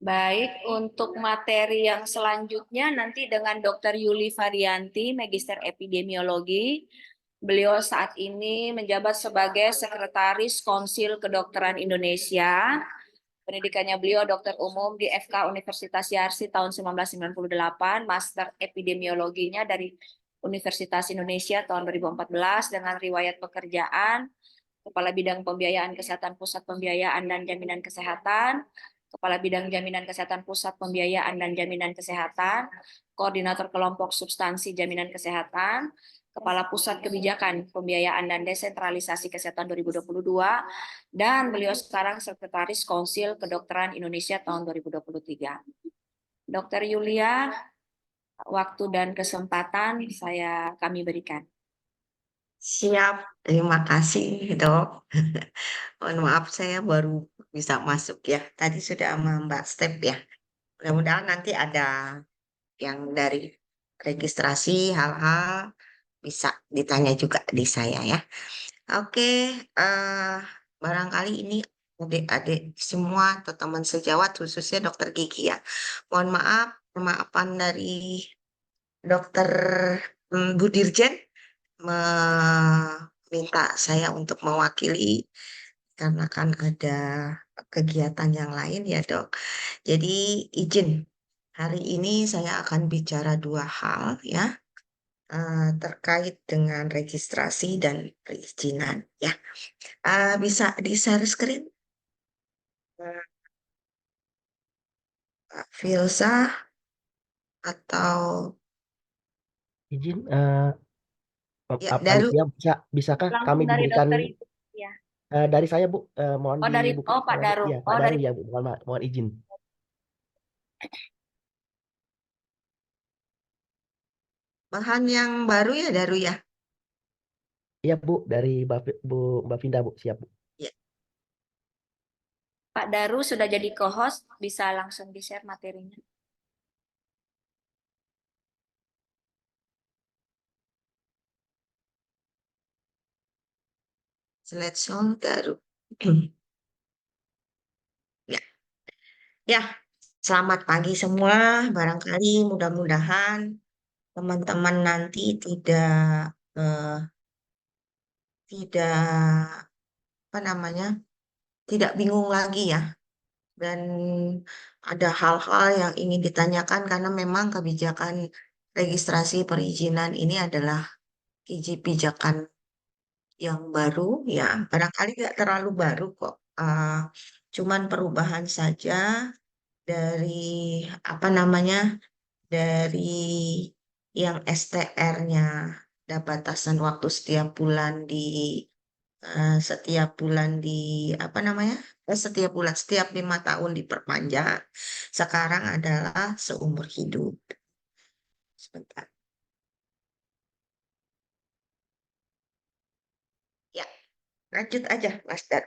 Baik, untuk materi yang selanjutnya nanti dengan Dr. Yuli Varianti, Magister Epidemiologi. Beliau saat ini menjabat sebagai Sekretaris Konsil Kedokteran Indonesia. Pendidikannya beliau dokter umum di FK Universitas Yarsi tahun 1998, Master Epidemiologinya dari Universitas Indonesia tahun 2014 dengan riwayat pekerjaan Kepala Bidang Pembiayaan Kesehatan Pusat Pembiayaan dan Jaminan Kesehatan, Kepala Bidang Jaminan Kesehatan Pusat Pembiayaan dan Jaminan Kesehatan, Koordinator Kelompok Substansi Jaminan Kesehatan, Kepala Pusat Kebijakan Pembiayaan dan Desentralisasi Kesehatan 2022, dan beliau sekarang Sekretaris Konsil Kedokteran Indonesia tahun 2023. Dokter Yulia, waktu dan kesempatan kami berikan. Siap, terima kasih dok. Mohon maaf saya baru bisa masuk ya. Tadi sudah sama Mbak Step ya. Mudah-mudahan nanti ada yang dari registrasi hal-hal bisa ditanya juga di saya ya. Oke, eh barangkali ini adik-adik semua atau teman sejawat khususnya dokter gigi ya. Mohon maaf, kemaafan dari dokter Bu Dirjen meminta saya untuk mewakili karena kan ada kegiatan yang lain ya dok. Jadi izin hari ini saya akan bicara dua hal ya terkait dengan registrasi dan perizinan ya. Bisa di share screen eh, Pak Filsa atau Izin, ya Daru. panitia bisakah kami Langsung dari diberikan dokter itu. Ya. dari saya Bu, mohon dibuka Pak suara Bu. Daru. Iya Pak Oh, Daru dari ya Bu, mohon izin. Bahan yang baru ya Daru ya. Iya Bu, dari Mbak Vinda Bu, siap Bu. Ya, Pak Daru sudah jadi co-host, bisa langsung di-share materinya. slideshow Daru. Ya, ya. Selamat pagi semua. Barangkali mudah-mudahan teman-teman nanti eh, tidak apa namanya tidak bingung lagi ya. Dan ada hal-hal yang ingin ditanyakan karena memang kebijakan registrasi perizinan ini adalah kebijakan yang baru ya. Barangkali nggak terlalu baru kok. Cuman perubahan saja dari apa namanya dari yang STR-nya ada batasan waktu setiap bulan di apa namanya setiap 5 tahun diperpanjang. Sekarang adalah seumur hidup. Sebentar ya, lanjut aja Mas Dar.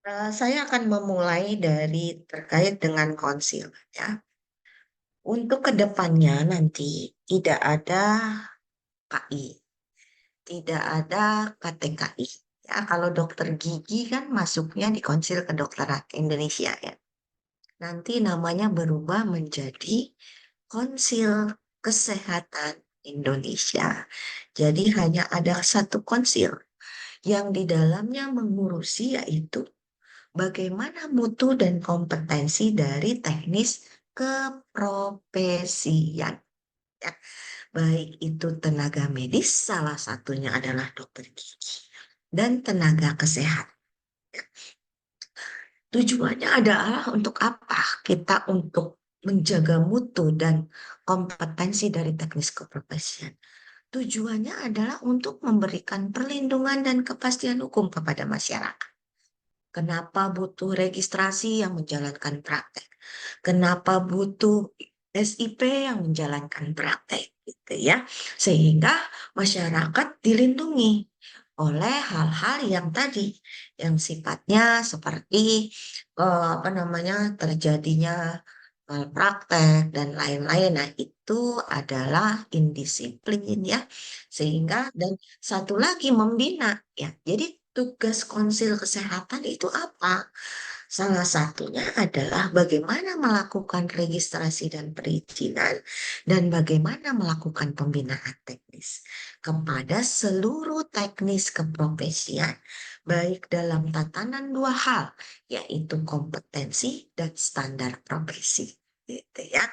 Nah, saya akan memulai dari terkait dengan konsil ya. Untuk kedepannya nanti tidak ada KI, tidak ada KTKI. Ya, kalau dokter gigi kan masuknya di Konsil Kedokteran Indonesia ya. Nanti namanya berubah menjadi Konsil Kesehatan Indonesia. Jadi hanya ada satu konsil yang di dalamnya mengurusi yaitu bagaimana mutu dan kompetensi dari teknis keprofesian. Ya, baik itu tenaga medis, salah satunya adalah dokter gigi, dan tenaga kesehatan. Tujuannya adalah untuk apa? Kita untuk menjaga mutu dan kompetensi dari teknis keprofesian. Tujuannya adalah untuk memberikan perlindungan dan kepastian hukum kepada masyarakat. Kenapa butuh registrasi yang menjalankan praktek? Kenapa butuh SIP yang menjalankan praktek? Gitu ya. Sehingga masyarakat dilindungi oleh hal-hal yang tadi, yang sifatnya seperti apa namanya terjadinya malpraktek, dan lain-lain. Nah, itu adalah indisiplin ya. Sehingga, dan satu lagi membina ya. Jadi tugas konsil kesehatan itu apa? Salah satunya adalah bagaimana melakukan registrasi dan perizinan dan bagaimana melakukan pembinaan teknis kepada seluruh teknis keprofesian, baik dalam tatanan dua hal, yaitu kompetensi dan standar profesi. Gitu ya.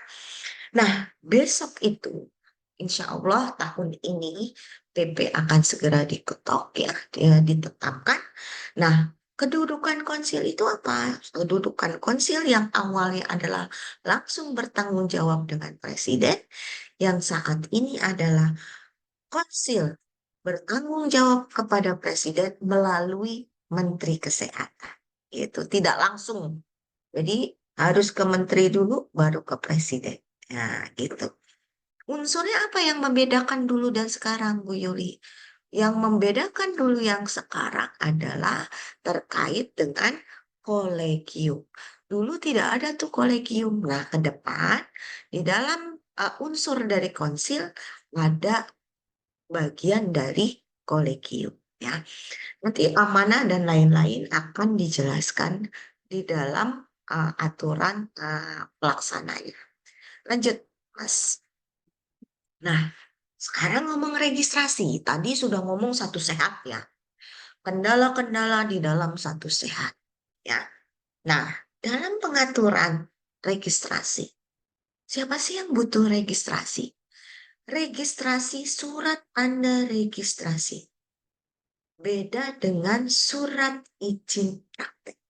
Nah, besok itu, insya Allah tahun ini PP akan segera diketok ya, ditetapkan. Nah, kedudukan konsil itu apa? Kedudukan konsil yang awalnya adalah langsung bertanggung jawab dengan presiden, yang saat ini adalah konsil bertanggung jawab kepada presiden melalui Menteri Kesehatan. Itu tidak langsung. Jadi harus ke menteri dulu, baru ke presiden. Nah, gitu. Unsurnya apa yang membedakan dulu dan sekarang, Bu Yuli? Yang membedakan dulu yang sekarang adalah terkait dengan kolegium. Dulu tidak ada tuh kolegium. Nah, ke depan di dalam unsur dari konsil ada bagian dari kolegium ya. Nanti amanah dan lain-lain akan dijelaskan di dalam aturan pelaksananya. Lanjut, Mas. Nah, sekarang ngomong registrasi. Tadi sudah ngomong satu sehat ya. Kendala-kendala di dalam satu sehat ya. Nah, dalam pengaturan registrasi, siapa sih yang butuh registrasi? Registrasi surat tanda registrasi. Beda dengan surat izin praktek.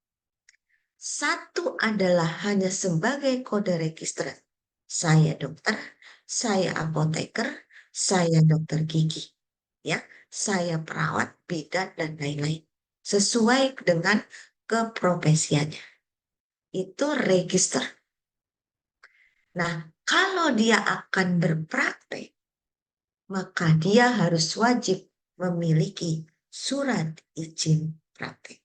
Satu adalah hanya sebagai kode register. Saya dokter, saya apoteker, saya dokter gigi. Ya, saya perawat, bidan, dan lain-lain. Sesuai dengan keprofesiannya. Itu register. Nah, kalau dia akan berpraktek, maka dia harus wajib memiliki surat izin praktek.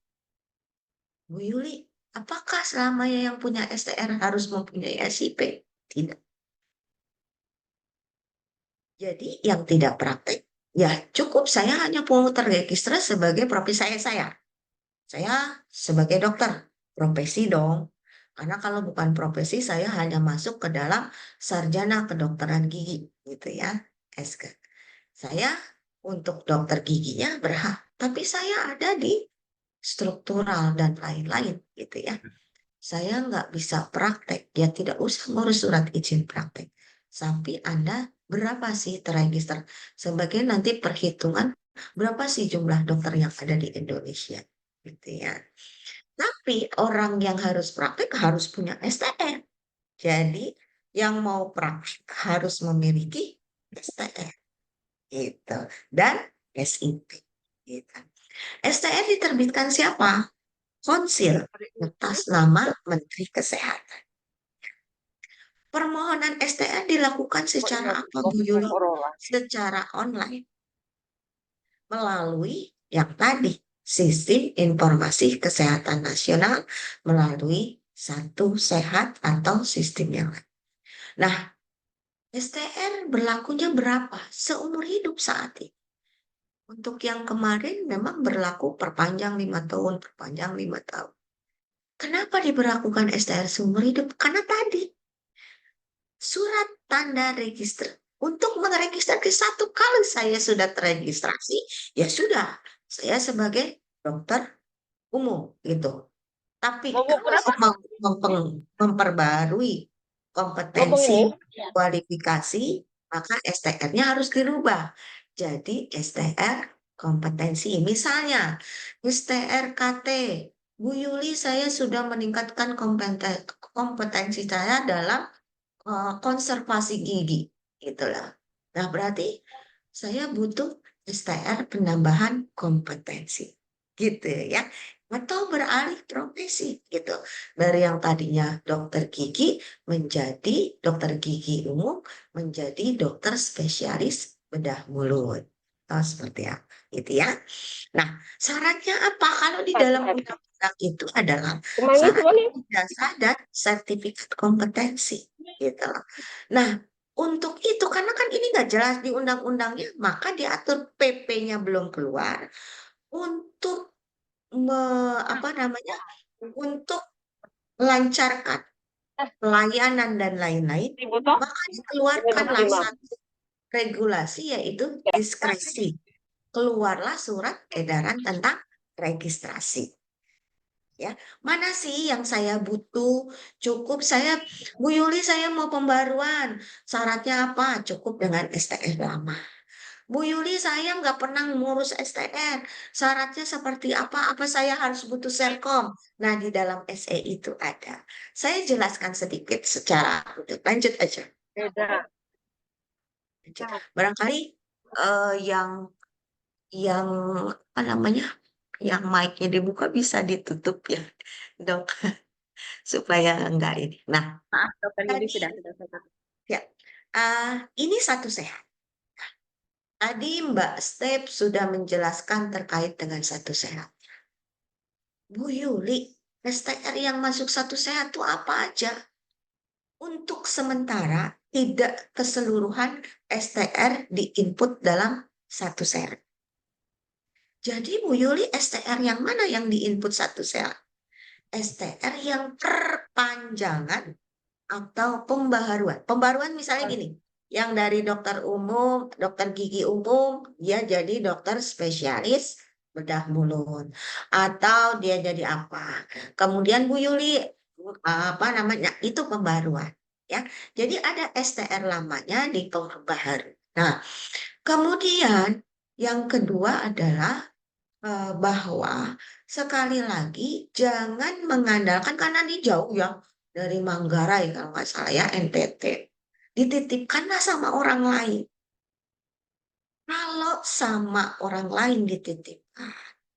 Bu Yuli, apakah selamanya yang punya STR harus mempunyai SIP? Tidak. Jadi yang tidak praktek, ya cukup saya hanya mau terregister sebagai profesi saya. Saya sebagai dokter, profesi dong. Karena kalau bukan profesi, saya hanya masuk ke dalam sarjana kedokteran gigi, gitu ya, SK. Saya untuk dokter giginya berhak, tapi saya ada di struktural dan lain-lain, gitu ya. Saya nggak bisa praktek, ya tidak usah ngurus surat izin praktek. Tapi Anda berapa sih terregister? Sebagai nanti perhitungan berapa sih jumlah dokter yang ada di Indonesia, gitu ya. Tapi orang yang harus praktek harus punya STR. Jadi yang mau praktek harus memiliki STR, gitu. Dan SIP, gitu. STR diterbitkan siapa? Konsil atas nama Menteri Kesehatan. Permohonan STR dilakukan secara apa, Bu Yuli? Secara online. Melalui yang tadi, Sistem Informasi Kesehatan Nasional melalui Satu Sehat atau sistem yang lain. Nah, STR berlakunya berapa? Seumur hidup saat ini. Untuk yang kemarin memang berlaku perpanjang 5 tahun, perpanjang 5 tahun. Kenapa diberlakukan STR seumur hidup? Karena tadi surat tanda register. Untuk meregistrasi satu kali saya sudah terregistrasi, ya sudah, saya sebagai dokter umum gitu. Tapi kalau mau memperbarui kompetensi kualifikasi, maka STR-nya harus dirubah. Jadi STR kompetensi, misalnya STR KT, Bu Yuli saya sudah meningkatkan kompetensi saya dalam konservasi gigi, gitulah. Nah, berarti saya butuh STR penambahan kompetensi, gitu ya. Atau beralih profesi, gitu. Dari yang tadinya dokter gigi menjadi dokter gigi umum, menjadi dokter spesialis bedah mulut. atau seperti apa gitu ya. Nah, syaratnya apa? Kalau di dalam undang-undang itu adalah syaratnya ijazah dan sertifikat kompetensi gitu loh. Nah, untuk itu karena kan ini nggak jelas di undang-undangnya, maka diatur PP-nya belum keluar untuk apa namanya? Untuk melancarkan pelayanan dan lain-lain, maka dikeluarkanlah satu regulasi yaitu diskresi. Keluarlah surat edaran tentang registrasi. Ya, mana sih yang saya butuh? Cukup saya, Bu Yuli, saya mau pembaruan. Syaratnya apa? Cukup dengan STR lama. Bu Yuli, saya nggak pernah ngurus STR. Syaratnya seperti apa? Apa saya harus butuh Serkom? Nah, di dalam SE itu ada. Saya jelaskan sedikit secara lanjut aja. Lanjut. Barangkali yang apa namanya, yang mic-nya dibuka bisa ditutup ya, dok, supaya enggak ini. Nah, Maaf, Dokter Yuli tadi sudah. ya, ini satu sehat. Tadi Mbak Step sudah menjelaskan terkait dengan satu sehat. Bu Yuli, STR yang masuk satu sehat itu apa aja? Untuk sementara, tidak keseluruhan STR diinput dalam satu sehat. Jadi Bu Yuli, STR yang mana yang diinput satu sehat? STR yang perpanjangan atau pembaharuan. Pembaharuan misalnya gini, yang dari dokter umum, dokter gigi umum, dia jadi dokter spesialis bedah mulut. Atau dia jadi apa. Kemudian Bu Yuli, apa namanya, itu pembaharuan. Ya, jadi ada STR lamanya di pembaharuan. Nah, kemudian yang kedua adalah bahwa sekali lagi jangan mengandalkan karena di jauh ya dari Manggarai kalau nggak salah ya NTT dititipkanlah sama orang lain. Kalau sama orang lain dititipkan,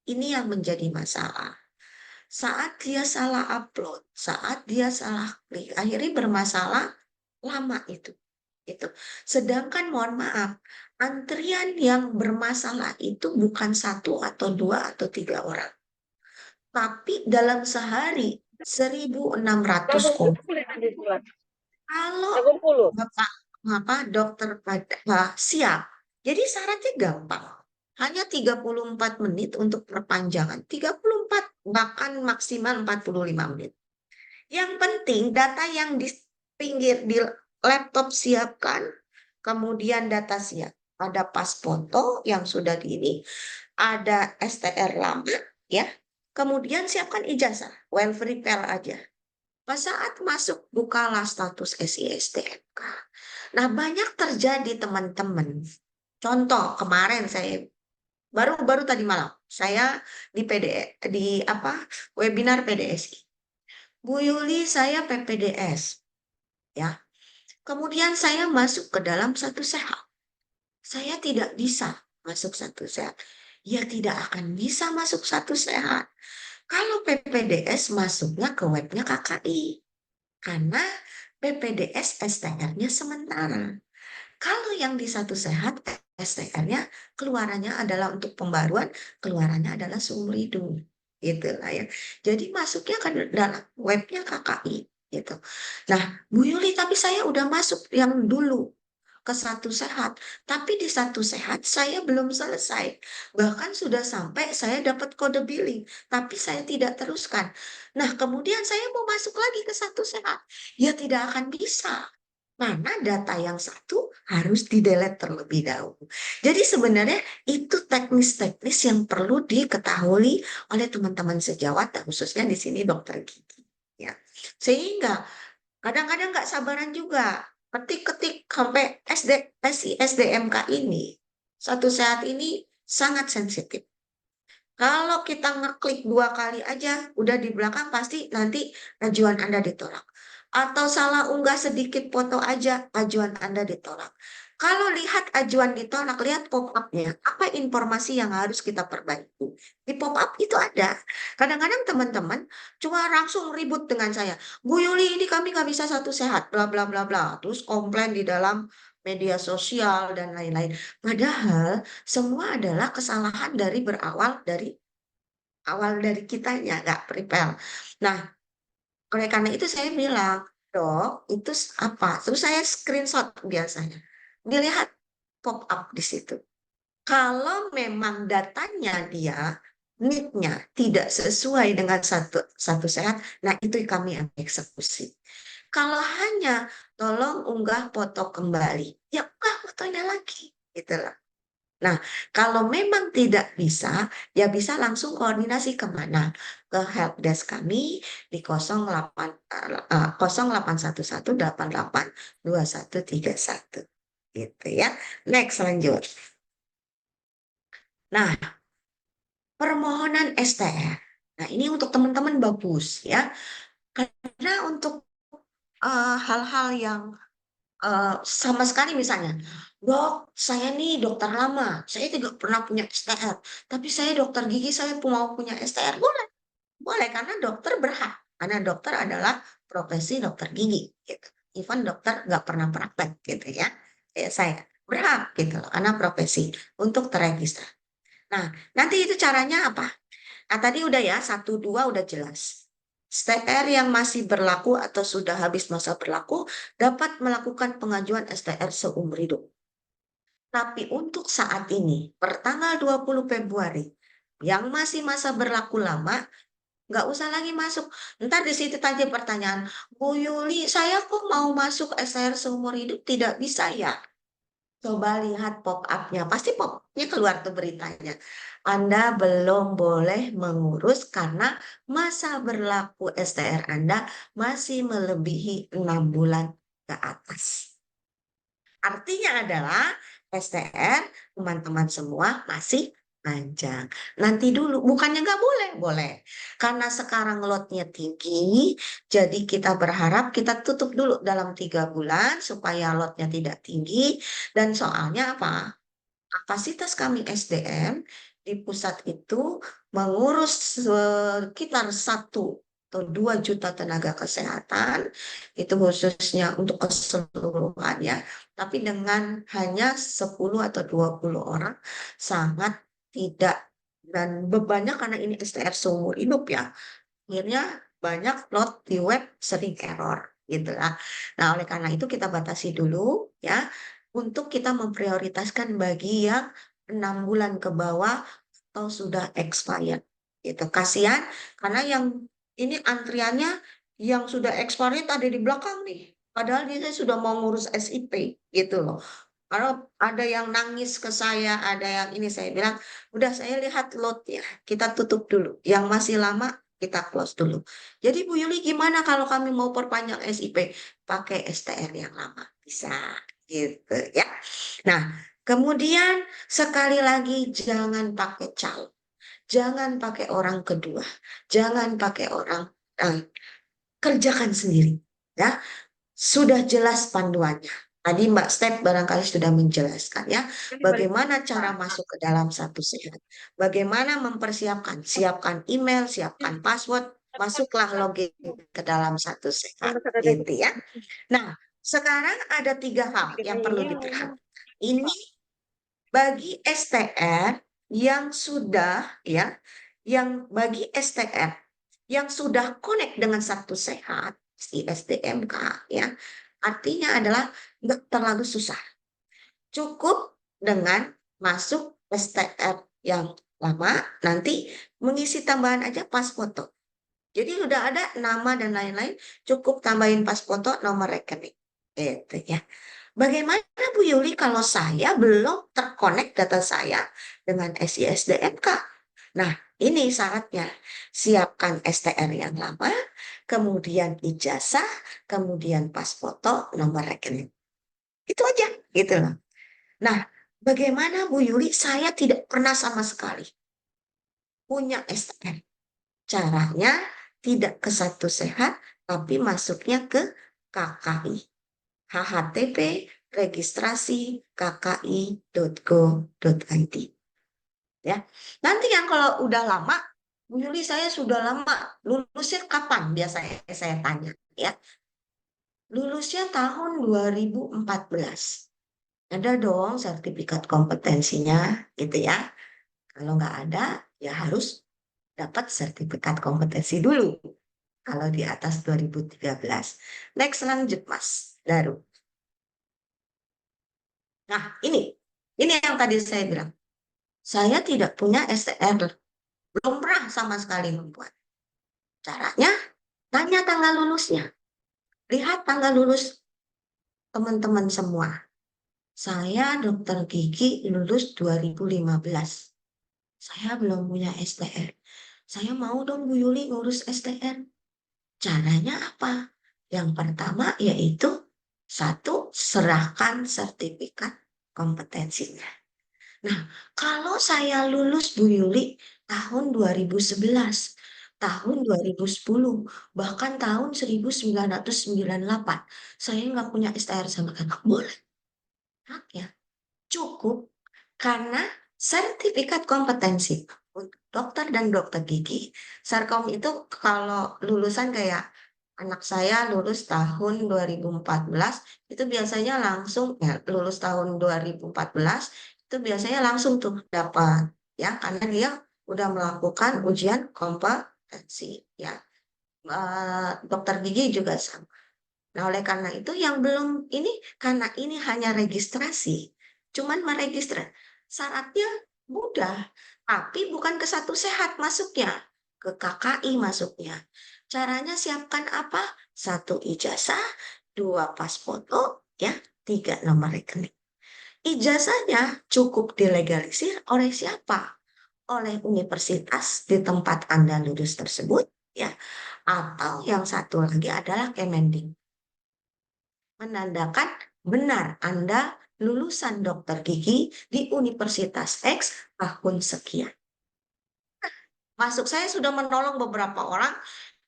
ini yang menjadi masalah. Saat dia salah upload, saat dia salah klik, akhirnya bermasalah lama itu. Itu. Sedangkan mohon maaf, antrian yang bermasalah itu bukan satu atau dua atau tiga orang. Tapi dalam sehari 1.600 konsul. Kalau Bapak dokter pada siap, jadi syaratnya gampang. Hanya 34 menit untuk perpanjangan. 34 bahkan maksimal 45 menit. Yang penting data yang di pinggir di laptop siapkan, kemudian data siap. Ada pas foto yang sudah di ini, ada STR lama, ya. Kemudian siapkan ijazah, well prepare aja. Pas saat masuk, bukalah status SISDMK. Nah, banyak terjadi teman-teman. Contoh, kemarin saya baru tadi malam saya di di apa webinar PDSI. Bu Yuli, saya PPDS, ya. Kemudian saya masuk ke dalam satu sehat. Saya tidak bisa masuk satu sehat. Ya tidak akan bisa masuk satu sehat. Kalau PPDS masuknya ke webnya KKI. Karena PPDS STR-nya sementara. Kalau yang di satu sehat, STR-nya keluarannya adalah untuk pembaruan, keluarannya adalah seumur hidup. Itulah ya. Jadi masuknya ke dalam webnya KKI. Gitu. Nah, Bu Yuli, tapi saya udah masuk yang dulu ke satu sehat. Tapi di satu sehat saya belum selesai. Bahkan sudah sampai saya dapat kode billing. Tapi saya tidak teruskan. Nah, kemudian saya mau masuk lagi ke satu sehat. Ya tidak akan bisa. Karena data yang satu harus di-delete terlebih dahulu. Jadi sebenarnya itu teknis-teknis yang perlu diketahui oleh teman-teman sejawat, khususnya di sini dokter gigi. Ya. Sehingga kadang-kadang nggak sabaran juga. Ketik-ketik sampai SDMK ini, satu saat ini sangat sensitif. Kalau kita ngeklik 2 kali aja, udah di belakang pasti nanti ajuan Anda ditolak. Atau salah unggah sedikit foto aja, ajuan Anda ditolak. Kalau lihat ajuan ditolak, lihat pop-up-nya. Apa informasi yang harus kita perbaiki? Di pop-up itu ada. Kadang-kadang teman-teman cuma langsung ribut dengan saya. Bu Yuli, ini kami nggak bisa satu sehat, bla bla bla bla. Terus komplain di dalam media sosial dan lain-lain. Padahal semua adalah kesalahan dari awal dari kitanya, nggak prepare. Nah, oleh karena itu saya bilang, dok, itu apa? Terus saya screenshot biasanya. Dilihat pop up di situ. Kalau memang datanya dia, need-nya tidak sesuai dengan satu sehat, nah itu kami eksekusi. Kalau hanya tolong unggah foto kembali, ya unggah fotonya lagi, gitu loh. Nah, kalau memang tidak bisa, ya bisa langsung koordinasi kemana? Ke helpdesk kami di 0811882131 gitu ya. Next lanjut. Nah, permohonan STR. Nah, ini untuk teman-teman bagus ya. Karena untuk hal-hal yang sama sekali misalnya, dok, saya nih dokter lama, saya tidak pernah punya STR, tapi saya dokter gigi, saya mau punya STR, boleh, boleh karena dokter berhak, karena dokter adalah profesi dokter gigi, gitu. Even dokter nggak pernah praktek, gitu ya, saya berhak gitu loh, karena profesi untuk terregister. Nah, nanti itu caranya apa? Nah, tadi udah ya, 1, 2 udah jelas. STR yang masih berlaku atau sudah habis masa berlaku dapat melakukan pengajuan STR seumur hidup. Tapi untuk saat ini, pertanggal 20 Februari, yang masih masa berlaku lama, nggak usah lagi masuk. Ntar di situ tanya pertanyaan, Bu Yuli, saya kok mau masuk STR seumur hidup tidak bisa ya? Coba lihat pop-up-nya, pasti pop-up-nya keluar tuh beritanya. Anda belum boleh mengurus karena masa berlaku STR Anda masih melebihi 6 bulan ke atas. Artinya adalah STR teman-teman semua masih panjang. Nanti dulu, bukannya nggak boleh, boleh. Karena sekarang lotnya tinggi, jadi kita berharap kita tutup dulu dalam 3 bulan supaya lotnya tidak tinggi. Dan soalnya apa? Kapasitas kami SDM di pusat itu mengurus sekitar 1 atau 2 juta tenaga kesehatan, itu khususnya untuk keseluruhannya, tapi dengan hanya 10 atau 20 orang sangat tidak, dan bebannya karena ini STR seumur hidup ya, akhirnya banyak lot di web sering error gitu lah. Nah, oleh karena itu kita batasi dulu ya untuk kita memprioritaskan bagi yang 6 bulan ke bawah atau sudah expired gitu. Kasihan karena yang ini antriannya yang sudah expired ada di belakang nih. Padahal dia sudah mau ngurus SIP gitu loh. Kalau ada yang nangis ke saya, ada yang ini saya bilang, udah saya lihat loadnya, kita tutup dulu. Yang masih lama kita close dulu. Jadi Bu Yuli gimana kalau kami mau perpanjang SIP? Pakai STR yang lama. Bisa gitu ya. Nah, kemudian sekali lagi jangan pakai calon. Jangan pakai orang kedua. Jangan pakai orang kerjakan sendiri. Ya, sudah jelas panduannya. Tadi Mbak Step barangkali sudah menjelaskan ya, bagaimana cara masuk ke dalam satu sehat. Bagaimana mempersiapkan, siapkan email, siapkan password, masuklah login ke dalam satu sehat. Gitu ya. Nah, sekarang ada 3 hal yang perlu diperhatikan. Ini bagi STR yang sudah ya, yang bagi STR yang sudah connect dengan satu sehat si SDMK ya, artinya adalah nggak terlalu susah. Cukup dengan masuk STR yang lama, nanti mengisi tambahan aja pas foto. Jadi udah ada nama dan lain-lain, cukup tambahin pas foto nomor rekening. Gitu ya. Bagaimana Bu Yuli kalau saya belum terkonek data saya dengan SISDMK? Nah, ini syaratnya. Siapkan STR yang lama, kemudian ijazah, kemudian pas foto, nomor rekening. Itu aja, gitu loh. Nah, bagaimana Bu Yuli? Saya tidak pernah sama sekali punya STR. Caranya tidak ke satu sehat, tapi masuknya ke KKI. HHTP registrasi kki.go.id ya. Nanti yang kalau udah lama, Bu Yuli saya sudah lama, lulusnya kapan biasanya saya tanya ya. Lulusnya tahun 2014. Ada dong sertifikat kompetensinya gitu ya. Kalau nggak ada, ya harus dapat sertifikat kompetensi dulu. Kalau di atas 2013. Next lanjut Mas Daru. Nah ini yang tadi saya bilang. Saya tidak punya STR, belum pernah sama sekali membuat. Caranya, tanya tanggal lulusnya. Lihat tanggal lulus teman-teman semua. Saya dokter gigi lulus 2015. Saya belum punya STR. Saya mau dong Bu Yuli ngurus STR. Caranya apa? Yang pertama yaitu satu, serahkan sertifikat kompetensinya. Nah, kalau saya lulus Bu Yuli tahun 2011, tahun 2010, bahkan tahun 1998, saya nggak punya STR sama kan? Boleh, hak ya. Cukup karena sertifikat kompetensi untuk dokter dan dokter gigi, Sarkom itu kalau lulusan kayak anak saya lulus tahun 2014, itu biasanya langsung ya lulus tahun 2014 itu biasanya langsung tuh dapat ya karena dia udah melakukan ujian kompetensi ya. Dokter gigi juga sama. Nah, oleh karena itu yang belum ini karena ini hanya registrasi, cuman meregistrasi. Syaratnya mudah, tapi bukan ke Satu Sehat masuknya, ke KKI masuknya. Caranya siapkan apa? Satu ijazah, dua pas foto, ya, tiga nomor rekening. Ijazahnya cukup dilegalisir oleh siapa? Oleh universitas di tempat Anda lulus tersebut, ya. Atau yang satu lagi adalah Kemendikbud menandakan benar Anda lulusan dokter gigi di Universitas X tahun sekian. Masuk saya sudah menolong beberapa orang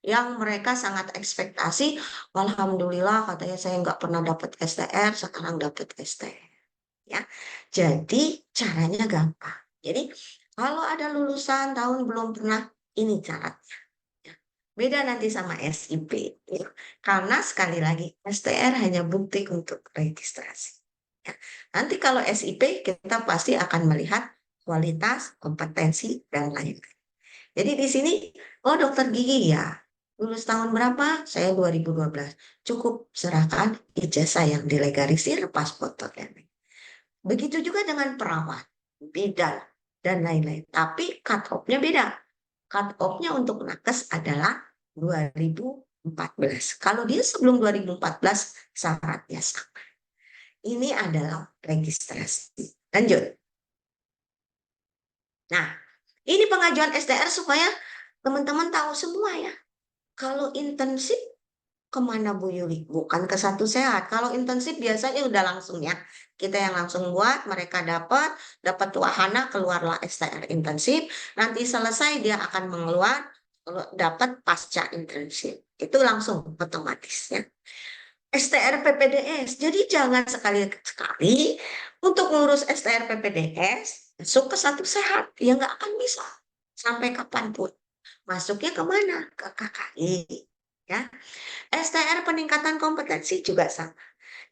yang mereka sangat ekspektasi, alhamdulillah katanya saya nggak pernah dapat STR, sekarang dapat STR. Ya, jadi caranya gampang. Jadi kalau ada lulusan tahun belum pernah, ini syaratnya. Ya. Beda nanti sama SIP. Ya. Karena sekali lagi STR hanya bukti untuk registrasi. Ya. Nanti kalau SIP kita pasti akan melihat kualitas, kompetensi, dan lain-lain. Jadi di sini, oh dokter gigi ya, lulus tahun berapa? Saya 2012. Cukup serahkan ijazah yang dilegalisir, pas foto dan lain. Begitu juga dengan perawat, beda dan lain-lain. Tapi cut off-nya beda. Cut off-nya untuk nakes adalah 2014. Kalau dia sebelum 2014, syaratnya sama. Ini adalah registrasi. Lanjut. Nah, ini pengajuan STR supaya teman-teman tahu semua ya. Kalau intensif kemana Bu Yuli? Bukan ke Satu Sehat. Kalau intensif biasanya udah langsung ya. Kita yang langsung buat, mereka dapat wahana, keluarlah STR intensif. Nanti selesai dia akan mengeluar, dapat pasca intensif. Itu langsung otomatis ya. STR PPDS. Jadi jangan sekali-sekali untuk ngurus STR PPDS, masuk ke Satu Sehat. Ya nggak akan bisa. Sampai kapanpun. Masuknya kemana? Ke KKI. Ya. STR peningkatan kompetensi juga sama.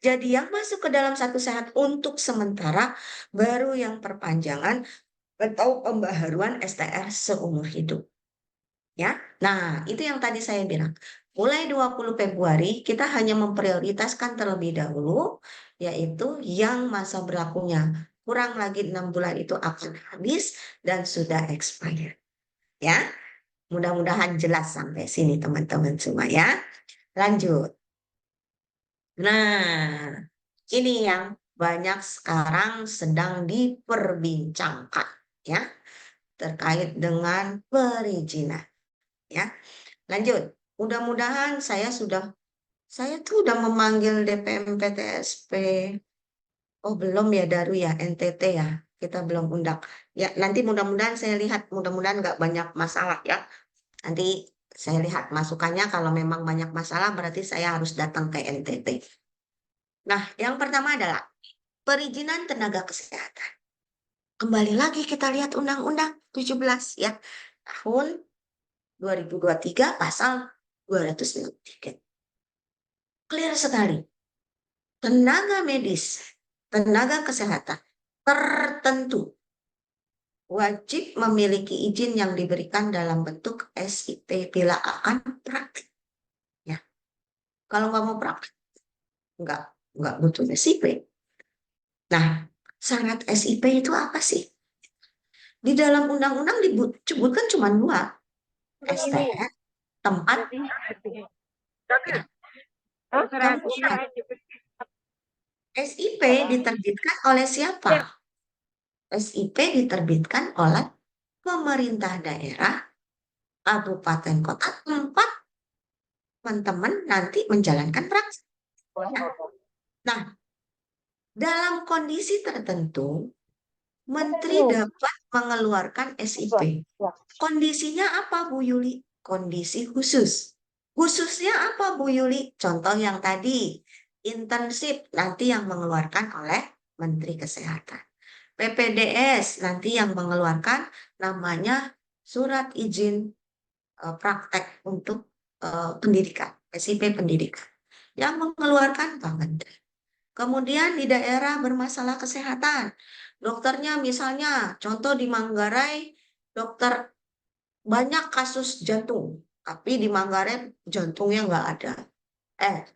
Jadi yang masuk ke dalam Satu Sehat untuk sementara baru yang perpanjangan atau pembaharuan STR seumur hidup. Ya. Nah, itu yang tadi saya bilang. Mulai 20 Februari kita hanya memprioritaskan terlebih dahulu yaitu yang masa berlakunya kurang lagi 6 bulan itu akan habis dan sudah expired. Ya. Mudah-mudahan jelas sampai sini teman-teman semua ya. Lanjut. Nah, ini yang banyak sekarang sedang diperbincangkan ya terkait dengan perizinan ya. Lanjut. Mudah-mudahan saya tuh udah memanggil DPM PTSP. Oh, belum ya Daru ya NTT ya. Kita belum undang. Ya, nanti mudah-mudahan saya lihat mudah-mudahan nggak banyak masalah ya. Nanti saya lihat masukannya kalau memang banyak masalah berarti saya harus datang ke NTT. Nah, yang pertama adalah perizinan tenaga kesehatan. Kembali lagi kita lihat Undang-Undang 17 ya. Tahun 2023 pasal 263. Clear sekali. Tenaga medis tenaga kesehatan tertentu wajib memiliki izin yang diberikan dalam bentuk SIP bila akan praktik. Ya, kalau nggak mau praktik, nggak butuh SIP. Nah, syarat SIP itu apa sih? Di dalam undang-undang disebutkan cuma 2, STR, tempat, ya. Kemudian SIP diterbitkan oleh siapa? SIP diterbitkan oleh pemerintah daerah, kabupaten kota, tempat teman-teman nanti menjalankan praktik. Nah, dalam kondisi tertentu, menteri dapat mengeluarkan SIP. Kondisinya apa, Bu Yuli? Kondisi khusus. Khususnya apa, Bu Yuli? Contoh yang tadi, internship nanti yang mengeluarkan oleh Menteri Kesehatan. PPDS nanti yang mengeluarkan namanya surat izin praktek untuk pendidikan, SIP pendidikan. Yang mengeluarkan Pak Menteri. Kemudian di daerah bermasalah kesehatan, dokternya misalnya, contoh di Manggarai, dokter banyak kasus jantung, tapi di Manggarai jantungnya nggak ada.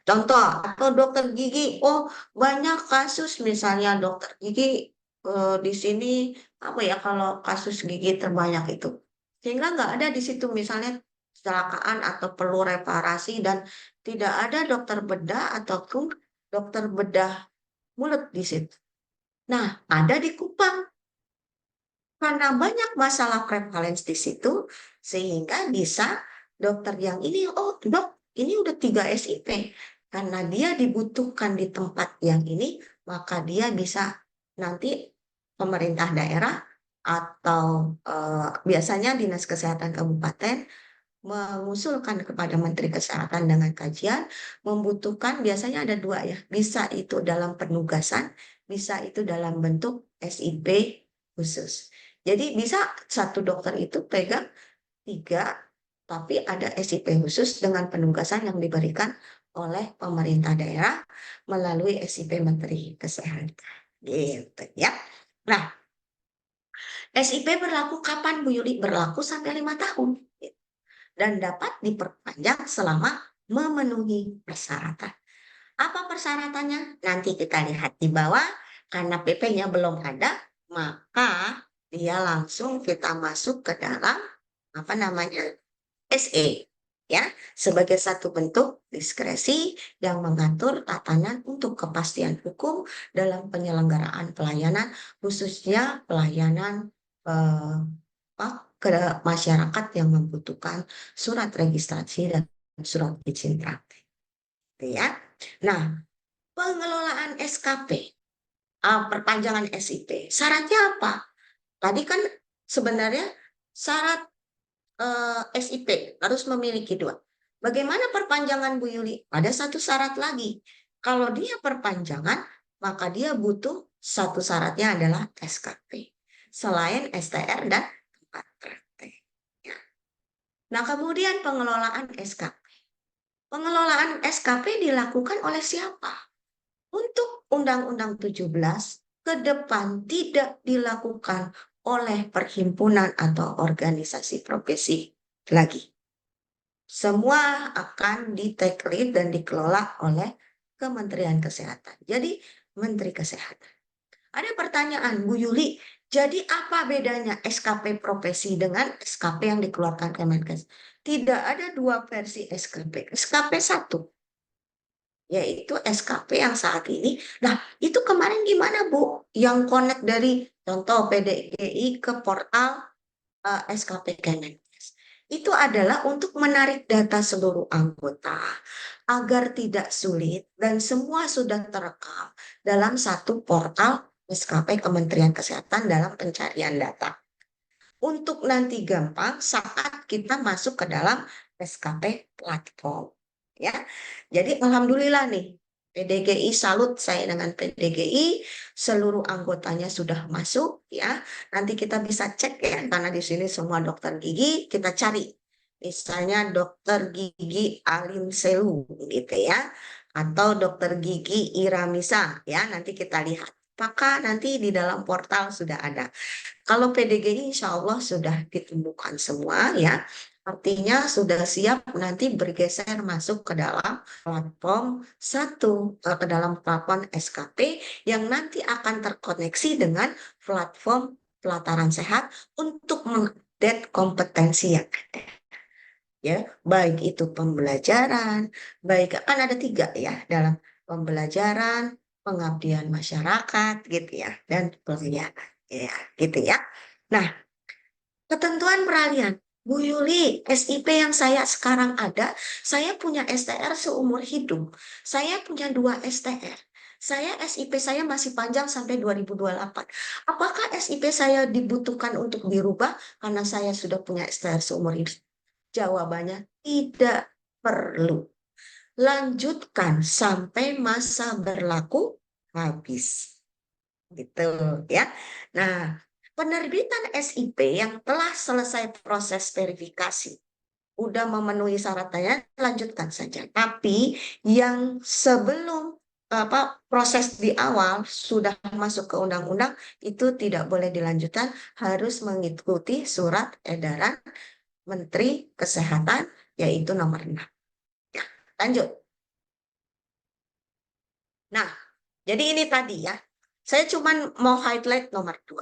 Contoh, atau dokter gigi, oh banyak kasus misalnya dokter gigi di sini apa ya kalau kasus gigi terbanyak itu, sehingga nggak ada di situ misalnya kecelakaan atau perlu reparasi dan tidak ada dokter bedah ataupun dokter bedah mulut di situ. Nah, ada di Kupang. Karena banyak masalah prevalence di situ, sehingga bisa dokter yang ini, oh dok, ini udah 3 SIP. Karena dia dibutuhkan di tempat yang ini, maka dia bisa nanti pemerintah daerah atau biasanya Dinas Kesehatan Kabupaten mengusulkan kepada Menteri Kesehatan dengan kajian, membutuhkan biasanya ada 2 ya, bisa itu dalam penugasan, bisa itu dalam bentuk SIP khusus. Jadi bisa satu dokter itu pegang 3, tapi ada SIP khusus dengan penugasan yang diberikan oleh pemerintah daerah melalui SIP Menteri Kesehatan. Gitu ya. Nah, SIP berlaku kapan Bu Yuli? Berlaku sampai 5 tahun. Dan dapat diperpanjang selama memenuhi persyaratan. Apa persyaratannya? Nanti kita lihat di bawah, karena PP-nya belum ada, maka dia langsung kita masuk ke dalam apa namanya SE ya, sebagai satu bentuk diskresi yang mengatur tatanan untuk kepastian hukum dalam penyelenggaraan pelayanan, khususnya pelayanan ke masyarakat yang membutuhkan surat registrasi dan surat izin praktek. Ya. Nah, pengelolaan SKP, perpanjangan SIP, syaratnya apa? Tadi kan sebenarnya syarat SIP harus memiliki 2. Bagaimana perpanjangan Bu Yuli? Ada satu syarat lagi. Kalau dia perpanjangan, maka dia butuh satu syaratnya adalah SKP. Selain STR dan tempat praktek. Ya. Nah, kemudian pengelolaan SKP. Pengelolaan SKP dilakukan oleh siapa? Untuk Undang-Undang 17 ke depan tidak dilakukan oleh perhimpunan atau organisasi profesi lagi. Semua akan di-take lead dan dikelola oleh Kementerian Kesehatan. Jadi Menteri Kesehatan. Ada pertanyaan, Bu Yuli, jadi apa bedanya SKP profesi dengan SKP yang dikeluarkan Kemenkes? Tidak ada 2 versi SKP. SKP 1, yaitu SKP yang saat ini. Nah, itu kemarin gimana, Bu? Yang connect dari contoh PDGI ke portal SKP Kemenkes. Itu adalah untuk menarik data seluruh anggota agar tidak sulit dan semua sudah terekam dalam satu portal SKP Kementerian Kesehatan dalam pencarian data. Untuk nanti gampang saat kita masuk ke dalam SKP platform. Ya, jadi alhamdulillah nih, PDGI salut saya dengan PDGI, seluruh anggotanya sudah masuk ya. Nanti kita bisa cek ya, karena di sini semua dokter gigi, kita cari. Misalnya dokter gigi Alim Selu gitu ya, atau dokter gigi Iramisa ya, nanti kita lihat. maka nanti di dalam portal sudah ada. Kalau PDG insya Allah sudah ditemukan semua ya, artinya sudah siap nanti bergeser masuk ke dalam platform ke dalam platform SKP yang nanti akan terkoneksi dengan platform pelataran sehat untuk mengupdate kompetensi yang ada. Ya, baik itu pembelajaran, baik kan ada 3 ya dalam pembelajaran, pengabdian masyarakat gitu ya, dan pelayanan ya, gitu ya. Nah, ketentuan peralihan. Bu Yuli, SIP yang saya sekarang ada, saya punya STR seumur hidup. Saya punya 2 STR. SIP saya masih panjang sampai 2028. Apakah SIP saya dibutuhkan untuk dirubah karena saya sudah punya STR seumur hidup? Jawabannya tidak perlu. Lanjutkan sampai masa berlaku habis. Gitu ya. Nah, penerbitan SIP yang telah selesai proses verifikasi, udah memenuhi syaratnya, lanjutkan saja. Tapi yang sebelum proses di awal sudah masuk ke undang-undang itu tidak boleh dilanjutkan, harus mengikuti surat edaran Menteri Kesehatan yaitu nomor 6. Ya, lanjut. Nah, jadi ini tadi ya. Saya cuma mau highlight nomor 2.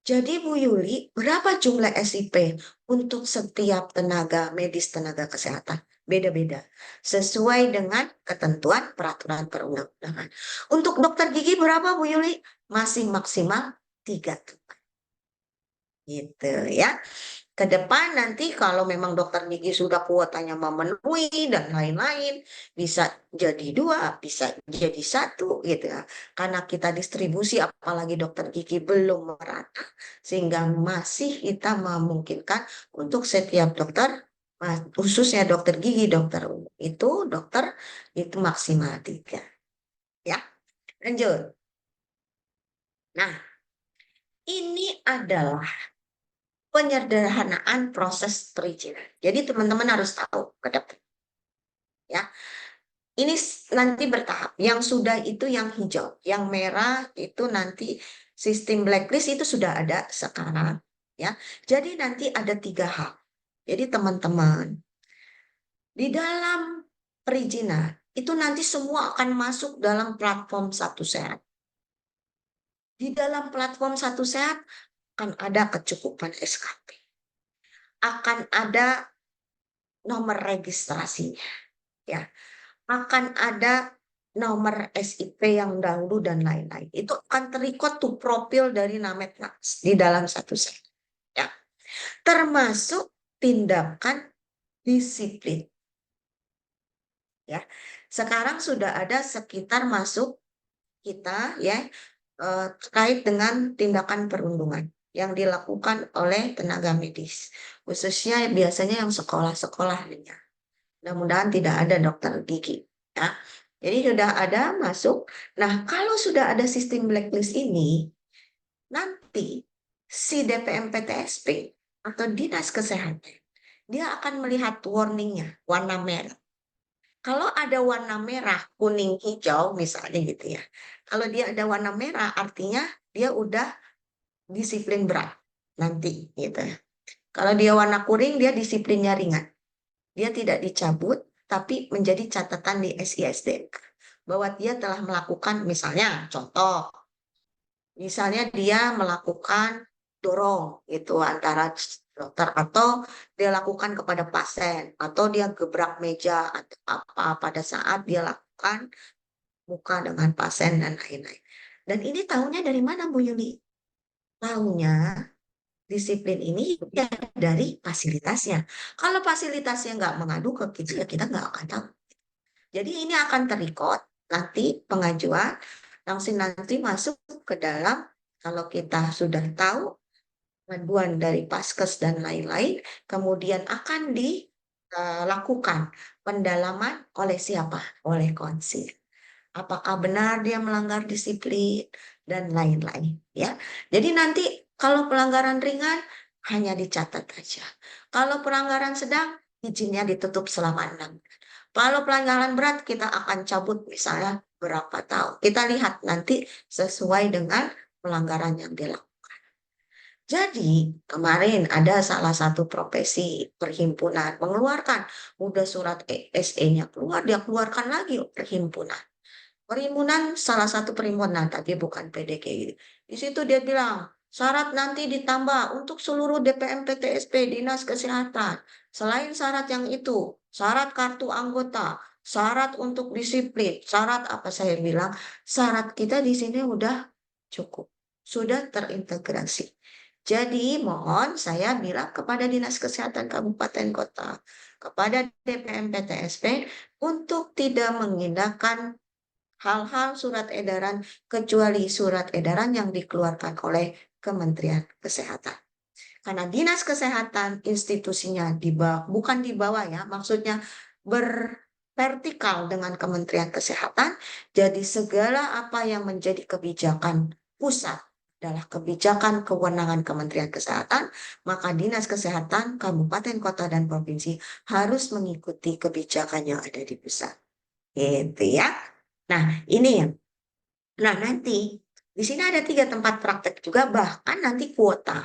Jadi Bu Yuli, berapa jumlah SIP untuk setiap tenaga medis, tenaga kesehatan? Beda-beda. Sesuai dengan ketentuan peraturan perundang-undangan. Untuk dokter gigi berapa Bu Yuli? Masih maksimal 3. Gitu ya. Ke depan nanti kalau memang dokter gigi sudah kuotanya memenuhi dan lain-lain, bisa jadi 2, bisa jadi 1 gitu ya. Karena kita distribusi apalagi dokter gigi belum merata, sehingga masih kita memungkinkan untuk setiap dokter, khususnya dokter gigi, dokter umum itu, dokter itu maksimal 3. Ya, lanjut. Nah, ini adalah penyederhanaan proses perizinan. Jadi teman-teman harus tahu ke depan. Ya, ini nanti bertahap. Yang sudah itu yang hijau, yang merah itu nanti sistem blacklist itu sudah ada sekarang. Ya, jadi nanti ada 3 hal. Jadi teman-teman di dalam perizinan itu nanti semua akan masuk dalam platform Satu Sehat. Di dalam platform Satu Sehat akan ada kecukupan SKP. Akan ada nomor registrasinya, ya. Akan ada nomor SIP yang dahulu dan lain-lain. Itu akan terikut tuh profil dari Nametnas di dalam Satu Sehat, ya. Termasuk tindakan disiplin. Ya. Sekarang sudah ada sekitar masuk kita ya terkait dengan tindakan perundungan yang dilakukan oleh tenaga medis, khususnya biasanya yang sekolah-sekolah. Mudah-mudahan tidak ada dokter gigi. Ya. Jadi sudah ada masuk. Nah, kalau sudah ada sistem blacklist ini, nanti si DPM PTSP atau Dinas Kesehatan, dia akan melihat warningnya, warna merah. Kalau ada warna merah, kuning, hijau misalnya gitu ya. Kalau dia ada warna merah, artinya dia udah disiplin berat nanti gitu ya. Kalau dia warna kuning, dia disiplinnya ringan. Dia tidak dicabut, tapi menjadi catatan di SISDK bahwa dia telah melakukan misalnya contoh, misalnya dia melakukan dorong itu antara dokter atau dia lakukan kepada pasien atau dia gebrak meja atau apa pada saat dia lakukan muka dengan pasien dan lain-lain. Dan ini tahunya dari mana Bu Yuli? Tahunya disiplin ini ya dari fasilitasnya. Kalau fasilitasnya nggak mengadu ke kita, ya kita nggak akan tahu. Jadi ini akan terikot nanti pengajuan, langsung nanti masuk ke dalam, kalau kita sudah tahu pengaduan dari Paskes dan lain-lain, kemudian akan dilakukan pendalaman oleh siapa? Oleh konsil. Apakah benar dia melanggar disiplin dan lain-lain ya. Jadi nanti kalau pelanggaran ringan hanya dicatat aja. Kalau pelanggaran sedang izinnya ditutup selama 6 bulan. Kalau pelanggaran berat kita akan cabut misalnya berapa tahun. Kita lihat nanti sesuai dengan pelanggaran yang dilakukan. Jadi kemarin ada salah satu profesi perhimpunan mengeluarkan, udah surat SE-nya keluar, dia keluarkan lagi perhimpunan. Perhimpunan salah satu perhimpunan tapi bukan PDKI. Di situ dia bilang syarat nanti ditambah untuk seluruh DPM PTSP Dinas Kesehatan. Selain syarat yang itu, syarat kartu anggota, syarat untuk disiplin, syarat apa saya bilang, syarat kita di sini udah cukup, sudah terintegrasi. Jadi mohon saya bilang kepada Dinas Kesehatan Kabupaten Kota, kepada DPM PTSP untuk tidak mengindahkan hal-hal surat edaran kecuali surat edaran yang dikeluarkan oleh Kementerian Kesehatan. Karena Dinas Kesehatan institusinya di bawah, bukan di bawah ya, maksudnya bervertikal dengan Kementerian Kesehatan, jadi segala apa yang menjadi kebijakan pusat adalah kebijakan kewenangan Kementerian Kesehatan, maka Dinas Kesehatan Kabupaten, Kota, dan Provinsi harus mengikuti kebijakan yang ada di pusat. Gitu ya. Nah, ini yang. Nah, nanti di sini ada 3 tempat praktek juga, bahkan nanti kuota.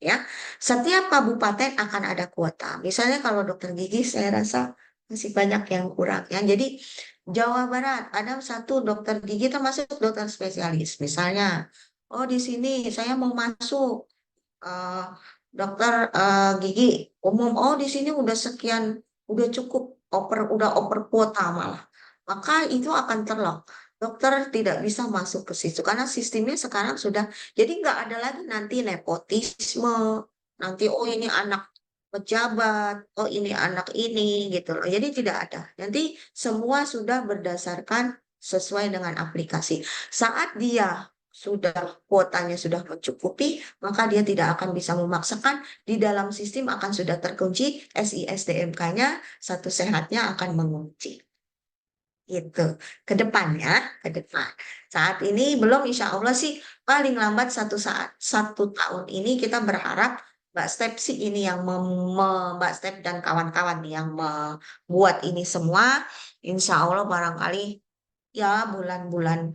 Ya, setiap kabupaten akan ada kuota. Misalnya kalau dokter gigi, saya rasa masih banyak yang kurang. Ya, jadi Jawa Barat ada satu dokter gigi termasuk dokter spesialis. Misalnya, oh di sini saya mau masuk eh, dokter gigi umum. Oh di sini udah sekian, udah cukup, udah oper kuota malah. Maka itu akan terlock. Dokter tidak bisa masuk ke situ karena sistemnya sekarang sudah, jadi nggak ada lagi nanti nepotisme, nanti oh ini anak pejabat, oh ini anak ini gitu loh. Jadi tidak ada. Nanti semua sudah berdasarkan sesuai dengan aplikasi. Saat dia sudah kuotanya sudah mencukupi, maka dia tidak akan bisa memaksakan, di dalam sistem akan sudah terkunci, SISDMK-nya, satu sehatnya akan mengunci. Itu ke depan ya, ke depan. Saat ini belum, insya Allah sih paling lambat satu tahun ini kita berharap Mbak Step sih ini yang Mbak Step dan kawan-kawan yang membuat ini semua, insya Allah barangkali ya bulan-bulan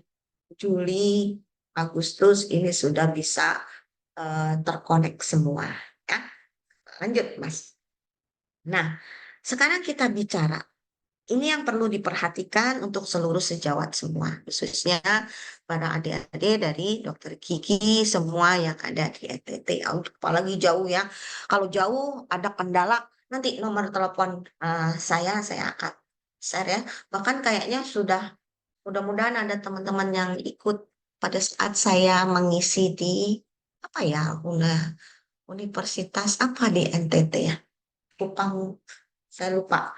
Juli, Agustus ini sudah bisa terkonek semua. Ya, lanjut Mas. Nah, sekarang kita bicara. Ini yang perlu diperhatikan untuk seluruh sejawat semua, khususnya para adik-adik dari dokter gigi semua yang ada di NTT. Apalagi jauh ya. Kalau jauh ada kendala, nanti nomor telepon saya akan share ya. Bahkan kayaknya sudah, mudah-mudahan ada teman-teman yang ikut pada saat saya mengisi di apa ya, universitas apa di NTT ya. Kupang, saya lupa.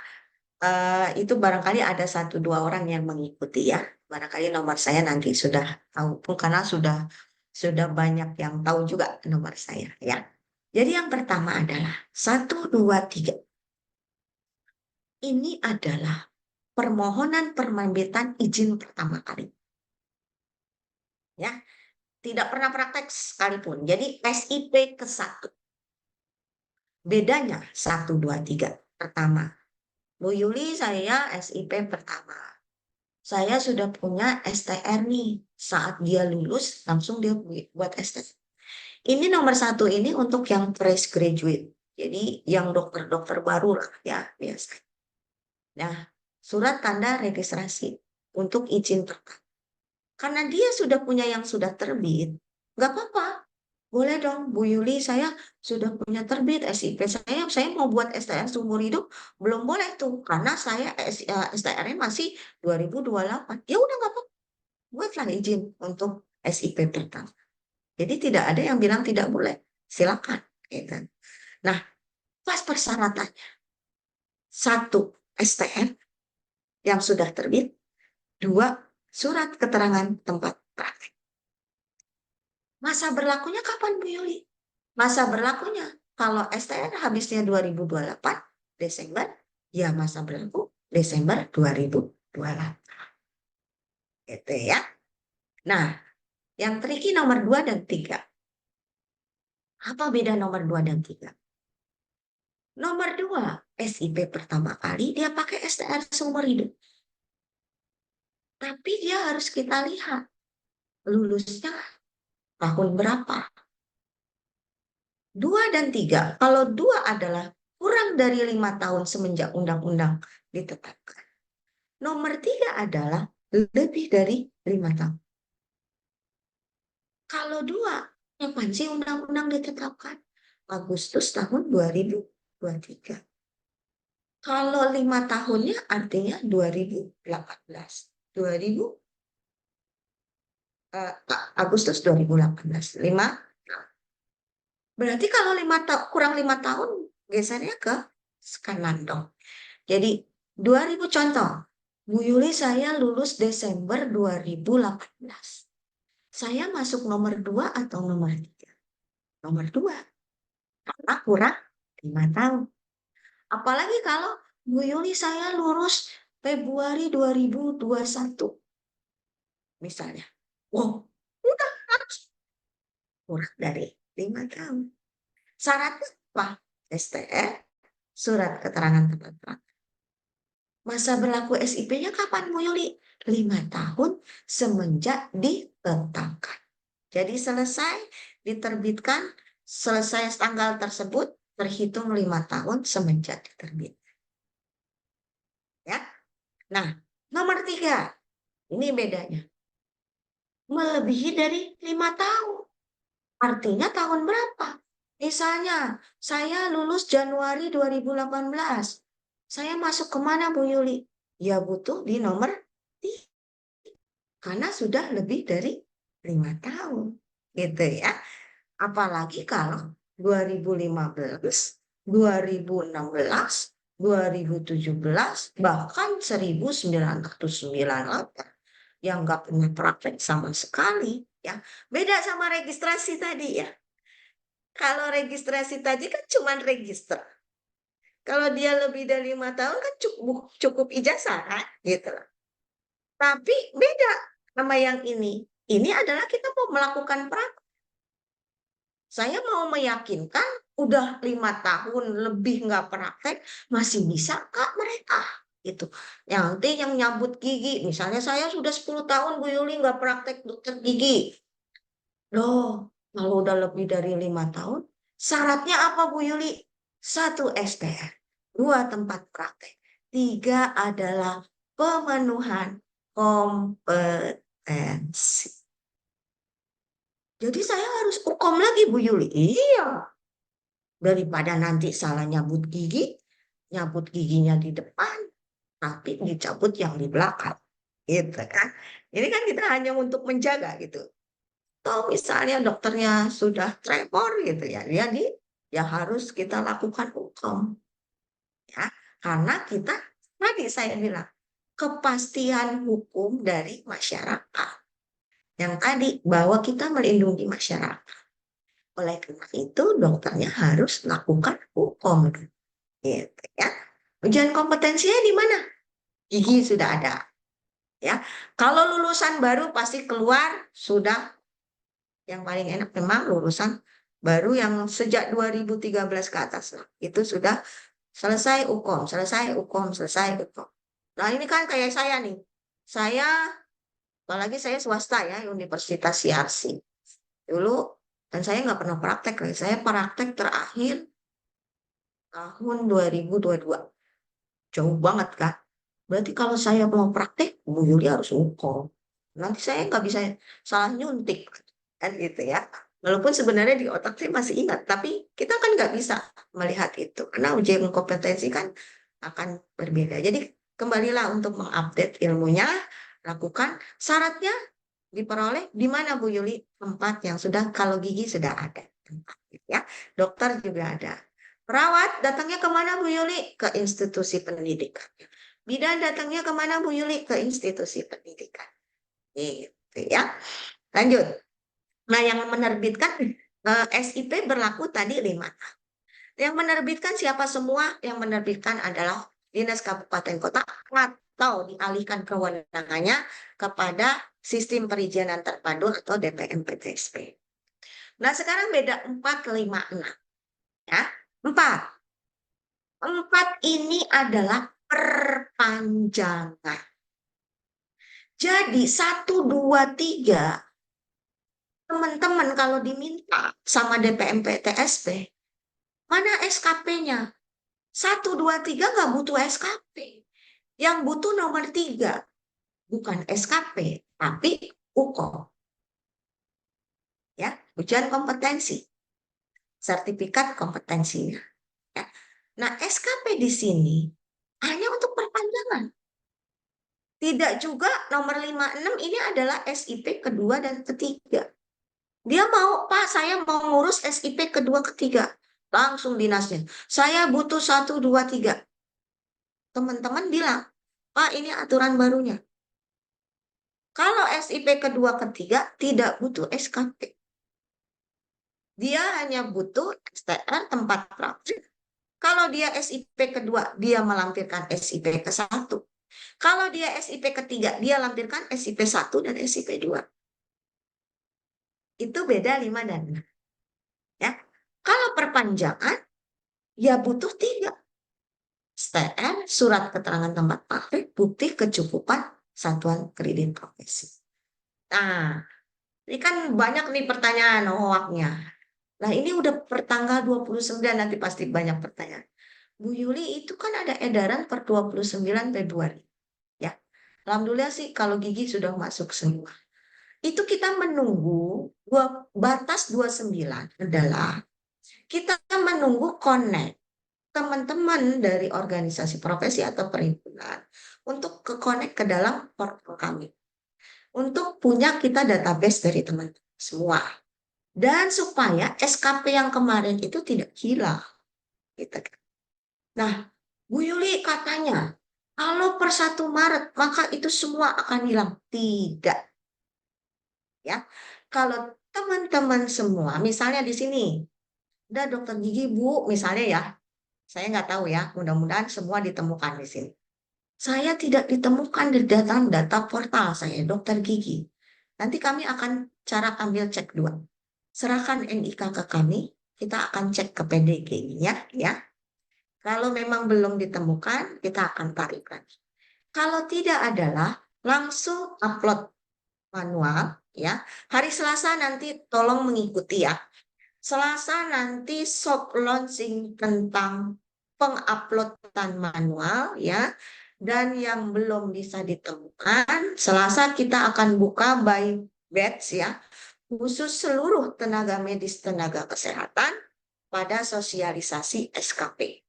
Itu barangkali ada 1-2 orang yang mengikuti ya. Barangkali nomor saya nanti sudah tahu pun karena sudah banyak yang tahu juga nomor saya ya. Jadi yang pertama adalah 1, 2, 3. Ini adalah permohonan penerbitan izin pertama kali. Ya, tidak pernah praktek sekalipun. Jadi SIP ke-1. Bedanya 1, 2, 3. Pertama, Bu Yuli saya SIP pertama. Saya sudah punya STR nih. Saat dia lulus, langsung dia buat STR. Ini nomor 1 ini untuk yang fresh graduate. Jadi yang dokter-dokter baru lah ya biasa. Nah, surat tanda registrasi untuk izin pertama. Karena dia sudah punya yang sudah terbit, nggak apa-apa. Boleh dong, Bu Yuli, saya sudah punya terbit SIP saya mau buat STR seumur hidup, belum boleh tuh, karena saya STR-nya masih 2028. Ya udah nggak apa-apa, buatlah izin untuk SIP pertama. Jadi tidak ada yang bilang tidak boleh, silakan. Gitu. Nah, pas persyaratannya, 1 STR yang sudah terbit, 2 surat keterangan tempat praktek. Masa berlakunya kapan Bu Yuli? Masa berlakunya kalau STR habisnya 2028 Desember, ya masa berlaku Desember 2028. Gitu ya. Nah, yang tricky nomor 2 dan 3. Apa beda nomor 2 dan 3? Nomor 2, SIP pertama kali dia pakai STR seumur hidup. Tapi dia harus kita lihat lulusnya tahun berapa. 2 dan 3. Kalau 2 adalah kurang dari 5 tahun semenjak undang-undang ditetapkan. Nomor 3 adalah lebih dari 5 tahun. Kalau 2, kapan sih undang-undang ditetapkan? Agustus tahun 2023. Kalau 5 tahunnya artinya 2018. 2000 Agustus 2018. 5. Berarti kalau kurang 5 tahun gesernya ke kanan dong. Jadi 2000 contoh. Bu Yuli saya lulus Desember 2018. Saya masuk nomor 2 atau nomor 3? Nomor 2. Karena kurang 5 tahun. Apalagi kalau Bu Yuli saya lulus Februari 2021. Misalnya. Wow, udah kurang dari 5 tahun. Syaratnya apa? STR, surat keterangan tempat praktek. Masa berlaku SIP-nya kapan, Bu Yuli? 5 tahun semenjak ditetapkan. Jadi selesai diterbitkan, selesai tanggal tersebut, terhitung 5 tahun semenjak diterbitkan. Ya. Nah, nomor 3. Ini bedanya. Melebihi dari 5 tahun. Artinya tahun berapa? Misalnya, saya lulus Januari 2018. Saya masuk kemana, Bu Yuli? Ya butuh di nomor 3. Karena sudah lebih dari 5 tahun. Gitu ya. Apalagi kalau 2015, 2016, 2017, bahkan 1998 yang nggak pernah praktek sama sekali. Ya, beda sama registrasi tadi ya. Kalau registrasi tadi kan cuma register. Kalau dia lebih dari 5 tahun kan cukup ijazah kan, gitu. Tapi beda sama yang ini. Ini adalah kita mau melakukan praktek. Saya mau meyakinkan udah 5 tahun lebih nggak praktek, masih bisa Kak mereka. Gitu. Nanti yang nyabut gigi, misalnya saya sudah 10 tahun Bu Yuli nggak praktek dokter gigi. Loh, kalau udah lebih dari 5 tahun, syaratnya apa Bu Yuli? 1 STR, 2 tempat praktek, 3 adalah pemenuhan kompetensi. Jadi saya harus ukom lagi Bu Yuli. Iya. Daripada nanti salah nyabut giginya di depan, tapi dicabut yang di belakang. Gitu kan. Ini kan kita hanya untuk menjaga gitu. Atau misalnya dokternya sudah tremor gitu ya, ya harus kita lakukan hukum. Ya, karena kita tadi saya bilang kepastian hukum dari masyarakat. Yang tadi bahwa kita melindungi masyarakat. Oleh karena itu dokternya harus lakukan hukum. Gitu ya. Ujian kompetensinya di mana? Gigi sudah ada. Ya. Kalau lulusan baru pasti keluar sudah. Yang paling enak memang lulusan baru yang sejak 2013 ke atas. Itu sudah selesai UKOM, selesai UKOM, selesai UKOM. Nah ini kan kayak saya nih. Saya, apalagi saya swasta ya, Universitas CRC. Dulu, dan saya nggak pernah praktek. Saya praktek terakhir tahun 2022. Jauh banget kan? Berarti kalau saya mau praktek, Bu Yuli harus UKOM. Nanti saya nggak bisa salah nyuntik. Kan gitu ya. Walaupun sebenarnya di otak saya masih ingat, tapi kita kan nggak bisa melihat itu. Karena ujian kompetensi kan akan berbeda. Jadi kembalilah untuk mengupdate ilmunya, lakukan. Syaratnya diperoleh di mana Bu Yuli? Tempat yang sudah, kalau gigi sudah ada. Tempat, ya. Dokter juga ada. Perawat datangnya kemana Bu Yuli? Ke institusi pendidikan. Bidan datangnya kemana Bu Yuli? Ke institusi pendidikan. Gitu ya. Lanjut. Nah, yang menerbitkan SIP berlaku tadi 5 tahun. Yang menerbitkan siapa semua? Yang menerbitkan adalah Dinas Kabupaten Kota atau dialihkan kewenangannya kepada Sistem Perizinan Terpadu atau DPM-PTSP. Nah, sekarang beda 4, 5, 6. Ya. 4 ini adalah perpanjangan. Jadi 1, 2, 3, teman-teman kalau diminta sama DPMP TSP, mana SKP-nya? 1, 2, 3 nggak butuh SKP. Yang butuh nomor 3, bukan SKP, tapi UKO. Ya, ujian kompetensi, sertifikat kompetensinya. Ya. Nah, SKP di sini hanya untuk perpanjangan. Tidak juga nomor 56 ini adalah SIP kedua dan ketiga. Dia mau, Pak, saya mau ngurus SIP kedua ketiga. Langsung dinasnya. Saya butuh 1, 2, 3. Teman-teman bilang, Pak, ini aturan barunya. Kalau SIP kedua ketiga tidak butuh SKP. Dia hanya butuh STR tempat praktik. Kalau dia SIP kedua, dia melampirkan SIP ke-1. Kalau dia SIP ketiga, dia lampirkan SIP 1 dan SIP 2. Itu beda 5 dan 6. Ya. Kalau perpanjangan, ya butuh 3. STR, surat keterangan tempat praktik, bukti kecukupan satuan kredit profesi. Nah, ini kan banyak nih pertanyaan hoaknya. Nah, ini udah pertanggal 29, nanti pasti banyak pertanyaan. Bu Yuli, itu kan ada edaran per 29 Februari. Ya, alhamdulillah sih kalau gigi sudah masuk semua. Itu kita menunggu, batas 29 adalah kita menunggu connect teman-teman dari organisasi profesi atau perhimpunan untuk connect ke dalam portal kami. Untuk punya kita database dari teman-teman semua. Dan supaya SKP yang kemarin itu tidak hilang. Gitu. Nah, Bu Yuli katanya, kalau per 1 Maret maka itu semua akan hilang. Tidak. Ya, kalau teman-teman semua, misalnya di sini, ada dokter gigi Bu, misalnya ya, saya nggak tahu ya, mudah-mudahan semua ditemukan di sini. Saya tidak ditemukan di data portal saya, dokter gigi. Nanti kami akan cara ambil cek 2. Serahkan NIK ke kami, kita akan cek ke PDGI-nya ya. Kalau memang belum ditemukan, kita akan tarik lagi. Kalau tidak adalah langsung upload manual ya. Hari Selasa nanti tolong mengikuti ya. Selasa nanti soft launching tentang penguploadan manual ya. Dan yang belum bisa ditemukan, Selasa kita akan buka by batch ya, khusus seluruh tenaga medis, tenaga kesehatan pada sosialisasi SKP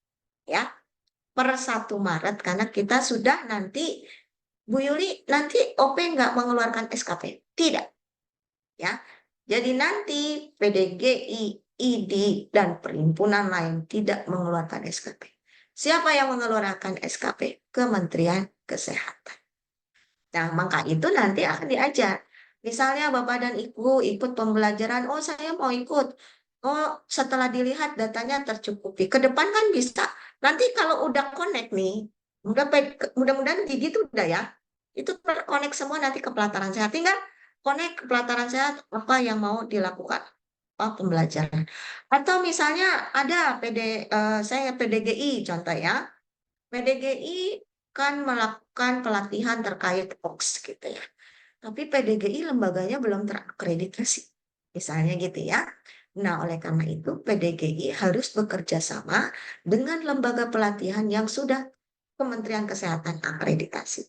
ya per 1 Maret karena kita sudah nanti Bu Yuli nanti OP nggak mengeluarkan SKP, tidak ya. Jadi nanti PDGI, ID dan perhimpunan lain tidak mengeluarkan SKP. Siapa yang mengeluarkan SKP? Kementerian Kesehatan. Nah, maka itu nanti akan diajar. Misalnya Bapak dan Ibu ikut pembelajaran, oh saya mau ikut. Oh, setelah dilihat datanya tercukupi. Ke depan kan bisa. Nanti kalau udah connect nih, mudah-mudahan gigi itu udah ya. Itu connect semua nanti ke pelataran sehat. Tinggal connect ke pelataran sehat apa yang mau dilakukan. Pembelajaran. Atau misalnya ada saya PDGI contoh ya. PDGI kan melakukan pelatihan terkait POX gitu ya. Tapi PDGI lembaganya belum terakreditasi. Misalnya gitu ya. Nah, oleh karena itu PDGI harus bekerja sama dengan lembaga pelatihan yang sudah Kementerian Kesehatan akreditasi.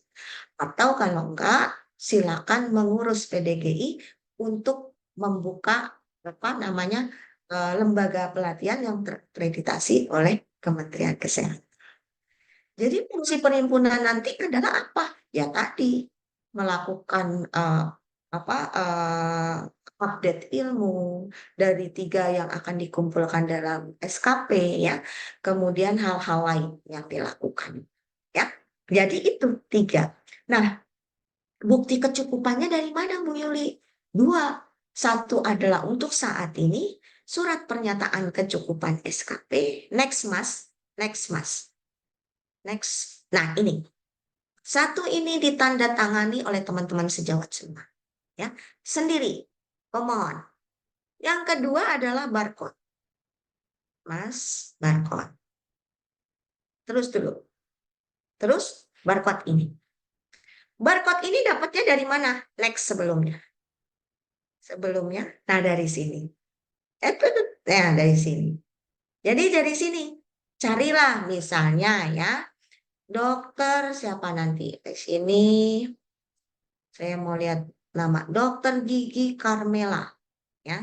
Atau kalau enggak, silakan mengurus PDGI untuk membuka lembaga pelatihan yang terakreditasi oleh Kementerian Kesehatan. Jadi fungsi perhimpunan nanti adalah apa? Ya tadi melakukan update ilmu dari 3 yang akan dikumpulkan dalam SKP ya. Kemudian hal-hal lain yang dilakukan ya. Jadi itu 3. Nah, bukti kecukupannya dari mana Bu Yuli? 2. 1 adalah untuk saat ini surat pernyataan kecukupan SKP. Next Mas. Next. Nah, ini. 1 ini ditandatangani oleh teman-teman sejawat semua. Ya, sendiri. Pemohon. Yang kedua adalah barcode. Mas, barcode. Terus dulu. Terus barcode ini. Barcode ini dapatnya dari mana? Next sebelumnya. Sebelumnya, nah dari sini. Nah dari sini. Jadi dari sini. Carilah misalnya ya, dokter siapa nanti? Di sini saya mau lihat nama dokter gigi Carmela ya.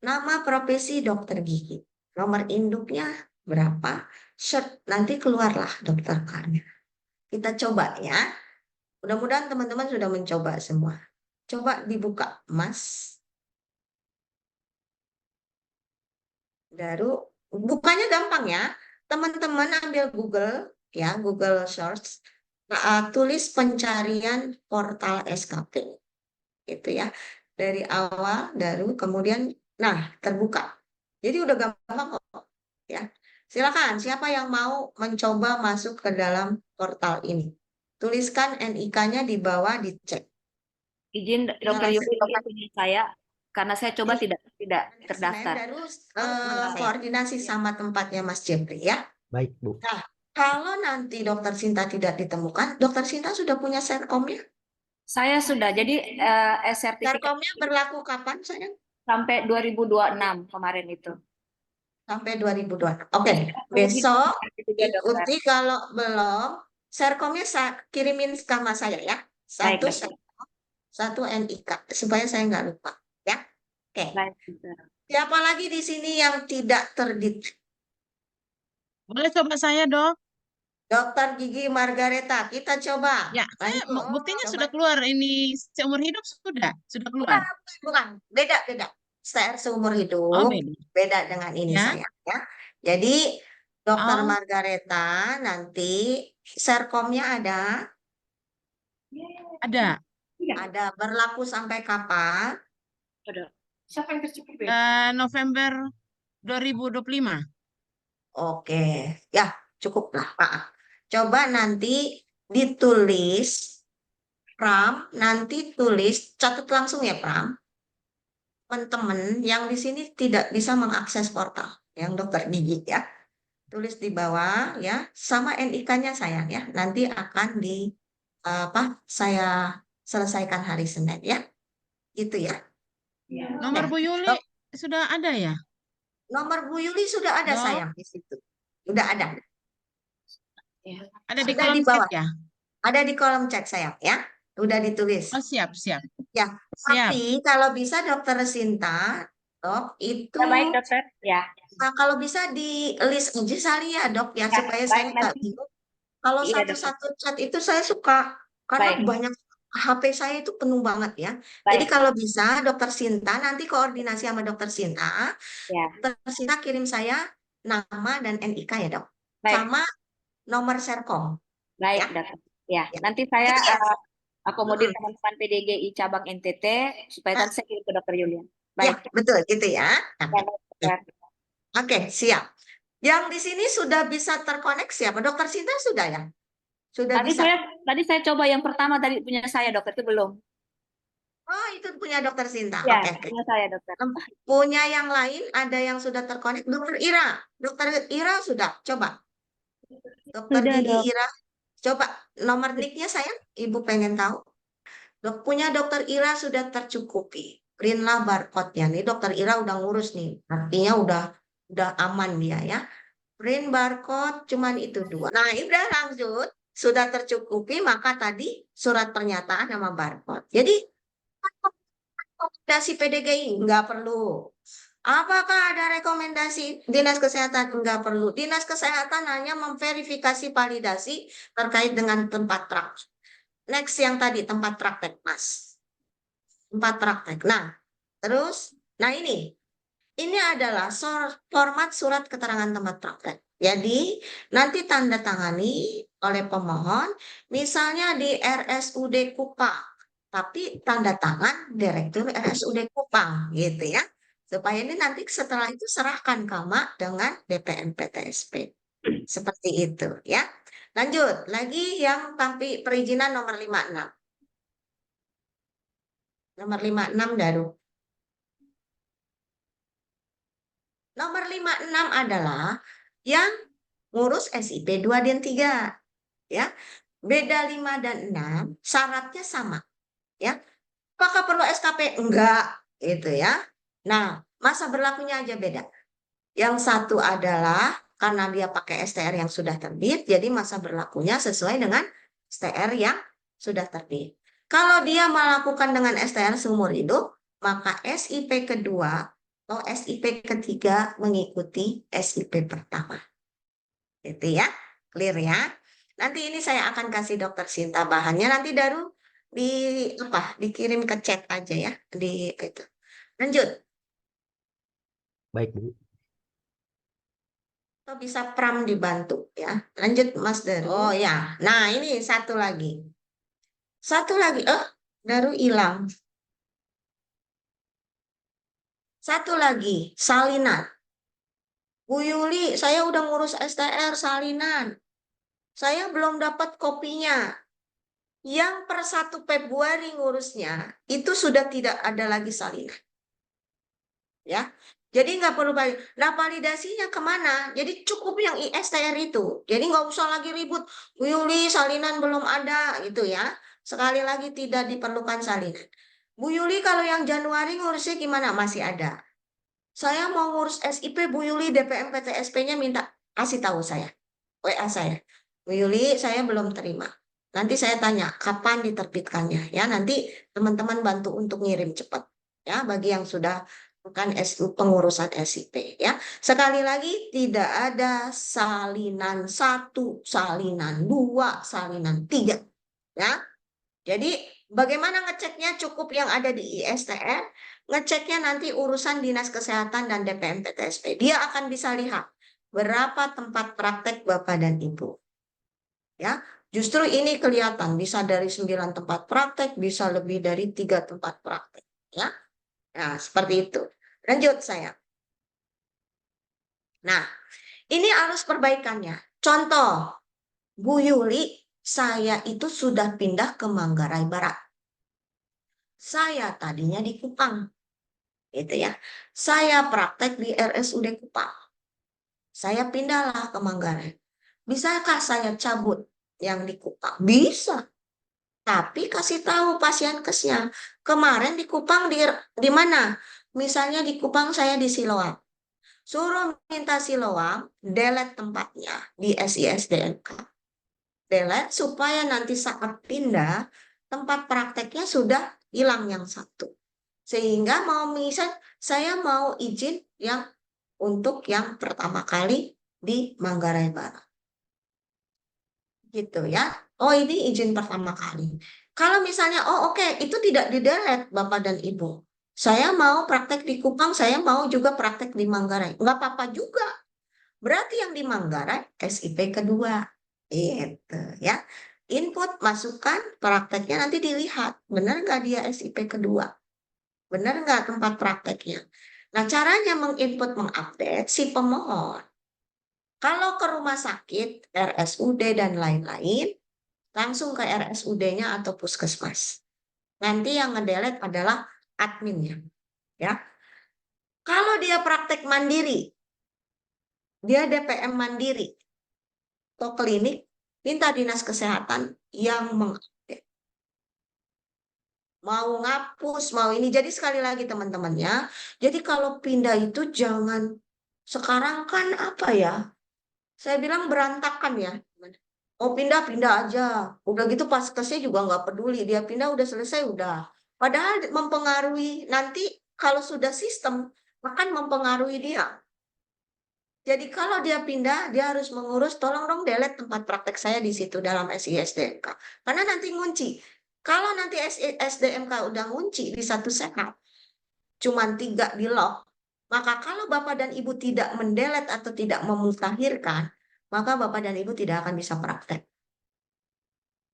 Nama profesi dokter gigi. Nomor induknya berapa? Short, nanti keluarlah dokter Carmela. Kita coba ya. Mudah-mudahan teman-teman sudah mencoba semua. Coba dibuka, Mas. Baru bukanya gampang ya. Teman-teman ambil Google ya, Google Search. Tulis pencarian portal SKP. Gitu ya. Dari awal, baru kemudian, nah terbuka. Jadi udah gampang kok ya. Silakan, siapa yang mau mencoba masuk ke dalam portal ini? Tuliskan NIK-nya di bawah, dicek. Izin Dokter Nyala Yuli, ini sedikit. punya saya karena saya coba Nih, tidak saya terdaftar. baru Saya. koordinasi sama tempatnya Mas Jeffrey ya. Baik, Bu. Nah, kalau nanti Dokter Sinta tidak ditemukan, Dokter Sinta sudah punya serkomnya. Saya sudah, jadi sertifikat Serkomnya berlaku kapan, sayang? sampai 2026 kemarin itu. Sampai 2002. Oke, Perlu besok itu juga, dokter. ikuti kalau belum, serkomnya kirimin sama saya ya. Baik, Satu dokter. serkom, satu NIK, supaya saya nggak lupa. Ya, oke. Baik, dokter. Siapa lagi di sini yang tidak terdeteksi? Boleh coba saya, Dok? Dokter Gigi Margareta, kita coba. Ya, saya Lanjut, buktinya coba. sudah keluar. Ini seumur hidup sudah keluar. Bukan, beda. STR seumur Oh, hidup, beda. beda dengan ini Ya. sayang ya. Jadi Dokter Oh, Margareta nanti serkomnya ada. ada berlaku sampai kapan? Udah. Siapa yang tercepat? November 2025. Oke, ya cukup lah Pak. Coba nanti ditulis Pram, nanti tulis catat langsung ya Pram. Teman-teman yang di sini tidak bisa mengakses portal yang dokter gigi ya. Tulis di bawah ya, sama NIK-nya sayang ya. Nanti akan saya selesaikan hari Senin ya. Gitu ya. Nomor Nah, Bu Yuli dok, sudah ada ya, nomor Bu Yuli sudah ada Dok? sayang di situ. Sudah ada. Ada di Sudah kolom di chat bawah. ya? Ada di kolom chat sayang ya. Udah ditulis. Oh, siap. Ya, Siap. tapi kalau bisa Dokter Sinta, dok, itu Ya, baik, dokter. Ya. kalau bisa di list aja sekali ya dok ya, Ya, supaya baik, saya nggak nanti. bingung. Kalau Iya, dokter. satu-satu chat itu saya suka, karena Baik. banyak HP saya itu penuh banget ya. Jadi Baik. kalau bisa Dokter Sinta nanti koordinasi sama Dokter Sinta, Ya. Dokter Sinta kirim saya nama dan NIK ya dok, Baik. sama nomor serkom. Baik, Ya. dokter. Ya, Ya. nanti saya Gitu ya. akomodir teman-teman PDGI cabang NTT supaya Nah, nanti saya kirim ke dokter Yulian. ya, Baik. betul gitu ya. Nah, Ya, baik, dokter. oke, siap. Yang di sini sudah bisa terkoneksi siapa? Dokter Sinta sudah ya? Sudah bisa. Tadi saya coba yang pertama tadi punya saya, dokter, itu belum. Oh, itu punya Dokter Sinta. Ya, Oke. punya saya, dokter. Punya yang lain ada yang sudah terkonek? Dokter Ira. Dokter Ira sudah. Coba. Dokter Sudah, Gigi dok. Ira. Coba nomor NIK-nya sayang. Ibu pengen tahu. Punya Dokter Ira sudah tercukupi. Printlah barcode-nya. Nih Dokter Ira udah ngurus nih. Artinya udah aman dia ya. Print barcode cuman itu 2. Nah, ini udah lanjut. Sudah tercukupi, maka tadi surat pernyataan sama barcode. Jadi, rekomendasi PDGI nggak perlu. Apakah ada rekomendasi Dinas Kesehatan? Nggak perlu. Dinas Kesehatan hanya memverifikasi validasi terkait dengan tempat praktek. Next yang tadi, tempat praktek, Mas. Tempat praktek. Nah, terus, ini adalah format surat keterangan tempat praktek. Jadi, nanti tanda tangani oleh pemohon, misalnya di RSUD Kupang, tapi tanda tangan Direktur RSUD Kupang, gitu ya. Supaya ini nanti setelah itu serahkan ke Mak dengan BPN PTSP. Seperti itu ya. Lanjut, lagi yang tapi perizinan nomor 56. Nomor 56 Daru. Nomor 56 adalah yang ngurus SIP 2 dan 3. Ya. beda 5 dan 6, syaratnya sama. Ya, apakah perlu SKP? Enggak, gitu ya. Nah, masa berlakunya aja beda. Yang satu adalah karena dia pakai STR yang sudah terbit, jadi masa berlakunya sesuai dengan STR yang sudah terbit. Kalau dia melakukan dengan STR seumur hidup, maka SIP kedua atau SIP ketiga mengikuti SIP pertama. Gitu ya, clear ya. Nanti ini saya akan kasih Dokter Sinta bahannya, nanti baru dikirim ke chat aja ya, di itu. Lanjut. Baik, Bu. Atau bisa Pram dibantu ya. Lanjut Mas Daru. Oh ya, nah ini satu lagi. Satu lagi, Daru hilang. Satu lagi, salinan. Bu Yuli, saya udah ngurus STR salinan. Saya belum dapat kopinya. Yang per 1 Februari ngurusnya, itu sudah tidak ada lagi salinan. Ya, jadi nggak perlu validasi. Nah, validasinya kemana? Jadi cukup yang ISTR itu. Jadi nggak usah lagi ribut. Bu Yuli, salinan belum ada gitu ya. Sekali lagi tidak diperlukan salinan. Bu Yuli, kalau yang Januari ngurusnya gimana? Masih ada. Saya mau ngurus SIP, Bu Yuli, DPM PTSP-nya minta kasih tahu saya. WA saya. Bu Yuli, saya belum terima. Nanti saya tanya kapan diterbitkannya ya. Nanti teman-teman bantu untuk ngirim cepat ya bagi yang sudah bukan pengurusan SIP ya. Sekali lagi tidak ada salinan 1, salinan 2, salinan 3 ya. Jadi bagaimana ngeceknya? Cukup yang ada di ISTR, ngeceknya nanti urusan Dinas Kesehatan dan DPM PTSP. Dia akan bisa lihat berapa tempat praktek Bapak dan Ibu. Ya, justru ini kelihatan bisa dari 9 tempat praktek, bisa lebih dari 3 tempat praktek. Ya, nah seperti itu. Lanjut saya. Nah, ini arus perbaikannya. Contoh, Bu Yuli, saya itu sudah pindah ke Manggarai Barat. Saya tadinya di Kupang, gitu ya. Saya praktek di RSUD Kupang. Saya pindahlah ke Manggarai. Bisakah saya cabut yang di Kupang? Bisa. Tapi kasih tahu pasien kesnya. Kemarin di Kupang di mana? Misalnya di Kupang saya di Siloam. Suruh minta Siloam, delete tempatnya di SISDNK. Delete supaya nanti saat pindah, tempat prakteknya sudah hilang yang satu. Sehingga misal saya mau izin yang untuk yang pertama kali di Manggarai Barat. Gitu ya. Oh, ini izin pertama kali. Kalau misalnya, oke, itu tidak di-delete Bapak dan Ibu. Saya mau praktek di Kupang, saya mau juga praktek di Manggarai. Nggak apa-apa juga. Berarti yang di Manggarai SIP kedua. Gitu ya. Input, masukan, prakteknya nanti dilihat. Benar nggak dia SIP kedua? Benar nggak tempat prakteknya? Nah, caranya menginput, mengupdate si pemohon. Kalau ke rumah sakit, RSUD, dan lain-lain, langsung ke RSUD-nya atau puskesmas. Nanti yang ngedelete adalah adminnya. Ya. Kalau dia praktek mandiri, dia DPM mandiri, atau klinik, minta Dinas Kesehatan yang mengupdate. Mau ngapus, mau ini. Jadi sekali lagi teman-teman ya. Jadi kalau pindah itu jangan, sekarang kan apa ya, saya bilang berantakan ya. Mau pindah-pindah aja. Udah gitu paskesnya juga nggak peduli. Dia pindah udah selesai, udah. Padahal mempengaruhi nanti kalau sudah sistem akan mempengaruhi dia. Jadi kalau dia pindah, dia harus mengurus, tolong dong delete tempat praktek saya di situ dalam SISDMK. Karena nanti ngunci. Kalau nanti SDMK udah ngunci di satu setup, cuman 3 di lock, maka kalau Bapak dan Ibu tidak mendelete atau tidak memutakhirkan, maka Bapak dan Ibu tidak akan bisa praktek.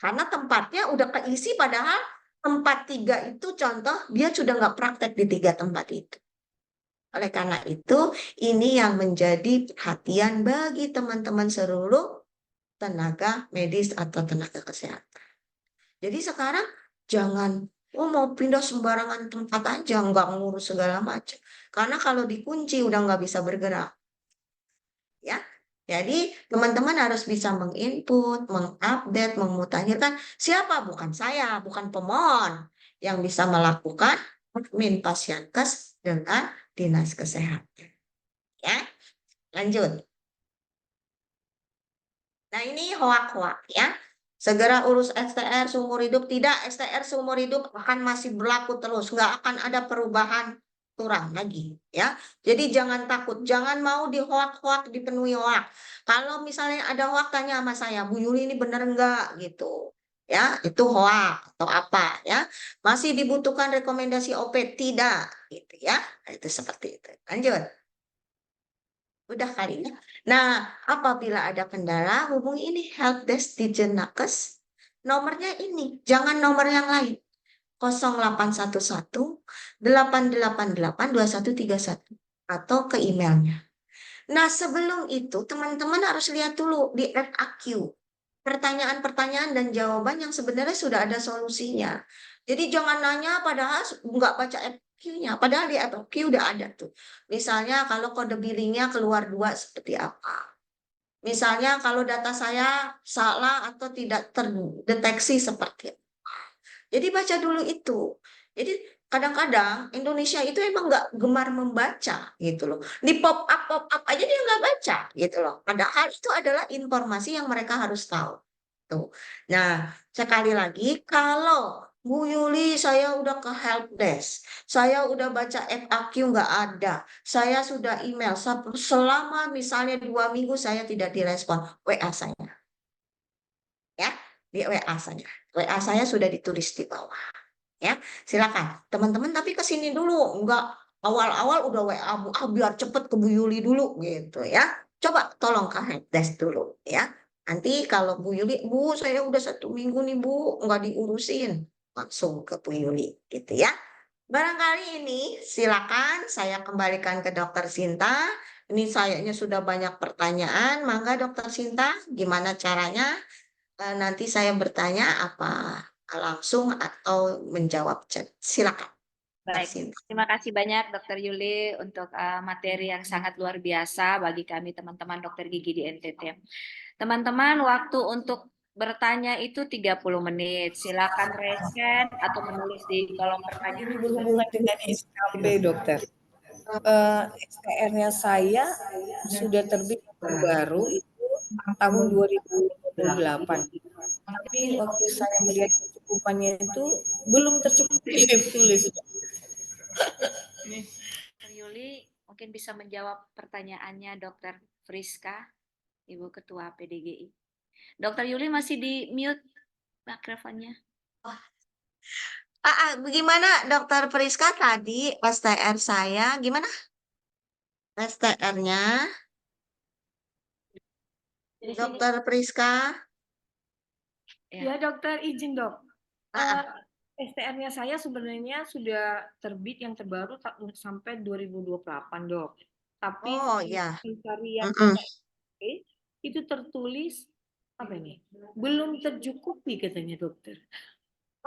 Karena tempatnya udah keisi, padahal tempat 3 itu contoh, dia sudah nggak praktek di 3 tempat itu. Oleh karena itu, ini yang menjadi perhatian bagi teman-teman seluruh tenaga medis atau tenaga kesehatan. Jadi sekarang jangan, mau pindah sembarangan tempat aja, nggak ngurus segala macam. Karena kalau dikunci udah nggak bisa bergerak. Ya, Jadi teman-teman harus bisa menginput, mengupdate, memutakhirkan siapa, bukan saya, bukan pemohon yang bisa melakukan admin Pasienkes dengan dinas kesehatan. Ya, lanjut. Nah, ini hoak-hoak ya. Segera urus STR seumur hidup. Tidak, STR seumur hidup akan masih berlaku terus. Nggak akan ada perubahan aturan lagi ya. Jadi jangan takut, jangan mau dihoak-hoak, dipenuhi hoak. Kalau misalnya ada hoak, tanya sama saya, Bu Yuli ini benar nggak gitu. Ya, itu hoak atau apa ya. Masih dibutuhkan rekomendasi OP? Tidak, gitu ya. Itu seperti itu. Lanjut. Udah kali ya. Nah, apabila ada kendala, hubungi ini helpdesk di Jenakes. Nomornya ini, jangan nomor yang lain. 0811 888 2131 atau ke emailnya. Nah, sebelum itu teman-teman harus lihat dulu di FAQ. Pertanyaan-pertanyaan dan jawaban yang sebenarnya sudah ada solusinya. Jadi jangan nanya padahal nggak baca FAQ-nya. Padahal di FAQ udah ada tuh. Misalnya kalau kode billingnya keluar 2 seperti apa. Misalnya kalau data saya salah atau tidak terdeteksi seperti apa. Jadi baca dulu itu. Jadi kadang-kadang Indonesia itu emang nggak gemar membaca gitu loh. Di pop up aja dia nggak baca gitu loh. Padahal itu adalah informasi yang mereka harus tahu. Tuh. Nah, sekali lagi kalau Bu Yuli saya udah ke help desk, saya udah baca FAQ nggak ada, saya sudah email selama misalnya 2 minggu saya tidak direspon, WA saya ya, di WA saya. WA saya sudah ditulis di bawah. Ya, silakan teman-teman, tapi ke sini dulu, enggak awal-awal udah WA Bu, biar cepet ke Bu Yuli dulu gitu ya. Coba tolong ke helpdesk dulu ya. Nanti kalau Bu Yuli, Bu saya udah 1 minggu nih Bu, nggak diurusin, langsung ke Bu Yuli gitu ya. Barangkali ini silakan saya kembalikan ke Dokter Sinta. Ini sayanya sudah banyak pertanyaan. Mangga Dokter Sinta, gimana caranya? Nanti saya bertanya apa langsung atau menjawab chat. Silakan. Baik, Sinta. terima kasih banyak Dokter Yuli untuk materi yang sangat luar biasa bagi kami teman-teman dokter gigi di NTT. Teman-teman, waktu untuk bertanya itu 30 menit. Silakan raise hand atau menulis di kolom pertanyaan. Ini berhubungan dengan SKB, dokter. STR-nya saya sudah terbit baru itu tahun 2028. Tapi waktu saya melihat kecukupannya itu belum tercukupi tulis. Dokter Yuli mungkin bisa menjawab pertanyaannya Dokter Friska, Ibu Ketua PDGI. Dokter Yuli masih di mute mikrofonnya. Bagaimana Dokter Priska tadi STR saya gimana? STR-nya Dokter Priska? Ya dokter, izin dok. Ah, STR-nya saya sebenarnya sudah terbit yang terbaru sampai 2028 dok. Tapi Oh ya. pencarian Mm-mm. itu tertulis apa ini? Belum tercukupi katanya dokter.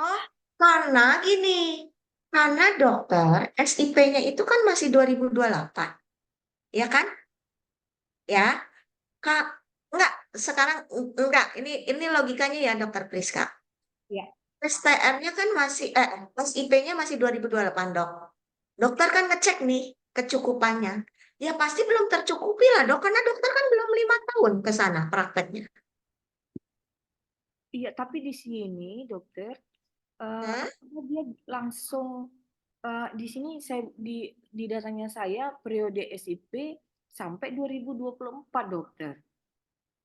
Oh, karena gini. Karena dokter SIP-nya itu kan masih 2028. Ya kan? Ya. Kak, enggak, sekarang enggak. Ini logikanya ya Dokter Priska. Ya. STR-nya kan masih SIP-nya masih 2028, Dok. Dokter kan ngecek nih kecukupannya. Ya pasti belum tercukupi lah, Dok, karena dokter kan belum 5 tahun ke sana prakteknya. Iya, tapi di sini dokter, Hmm? apakah dia langsung di sini saya di datanya saya periode SIP sampai 2024 dokter.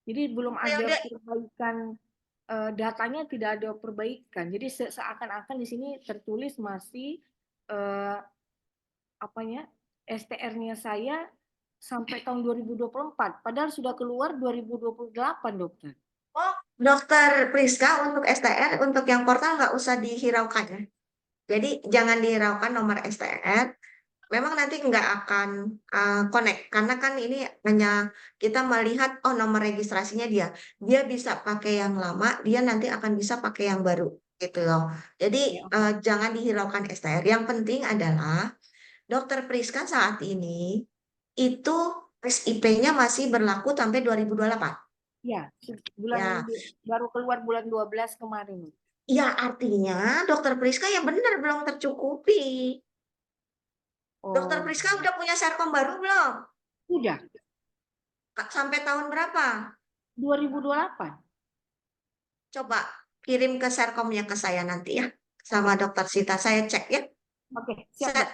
Jadi belum ada Periode perbaikan datanya, tidak ada perbaikan. Jadi seakan-akan di sini tertulis masih apanya STR-nya saya sampai tahun 2024, padahal sudah keluar 2028 dokter. Oh, Dokter Priska untuk STR, untuk yang portal nggak usah dihiraukan ya. Jadi jangan dihiraukan nomor STR. Memang nanti nggak akan connect karena kan ini hanya kita melihat oh nomor registrasinya dia bisa pakai yang lama, dia nanti akan bisa pakai yang baru gitu loh. Jadi jangan dihiraukan STR. Yang penting adalah Dokter Priska saat ini itu SIP-nya masih berlaku sampai 2028. Ya, bulan Ya, baru keluar bulan 12 kemarin. ya artinya Dokter Priska ya benar belum tercukupi. Dokter Oh, Priska udah punya Serkom baru belum? udah Sampai tahun berapa? 2028. Coba kirim ke Serkomnya ke saya nanti ya. Sama Dokter Sita saya cek ya. Oke, siap, Dok.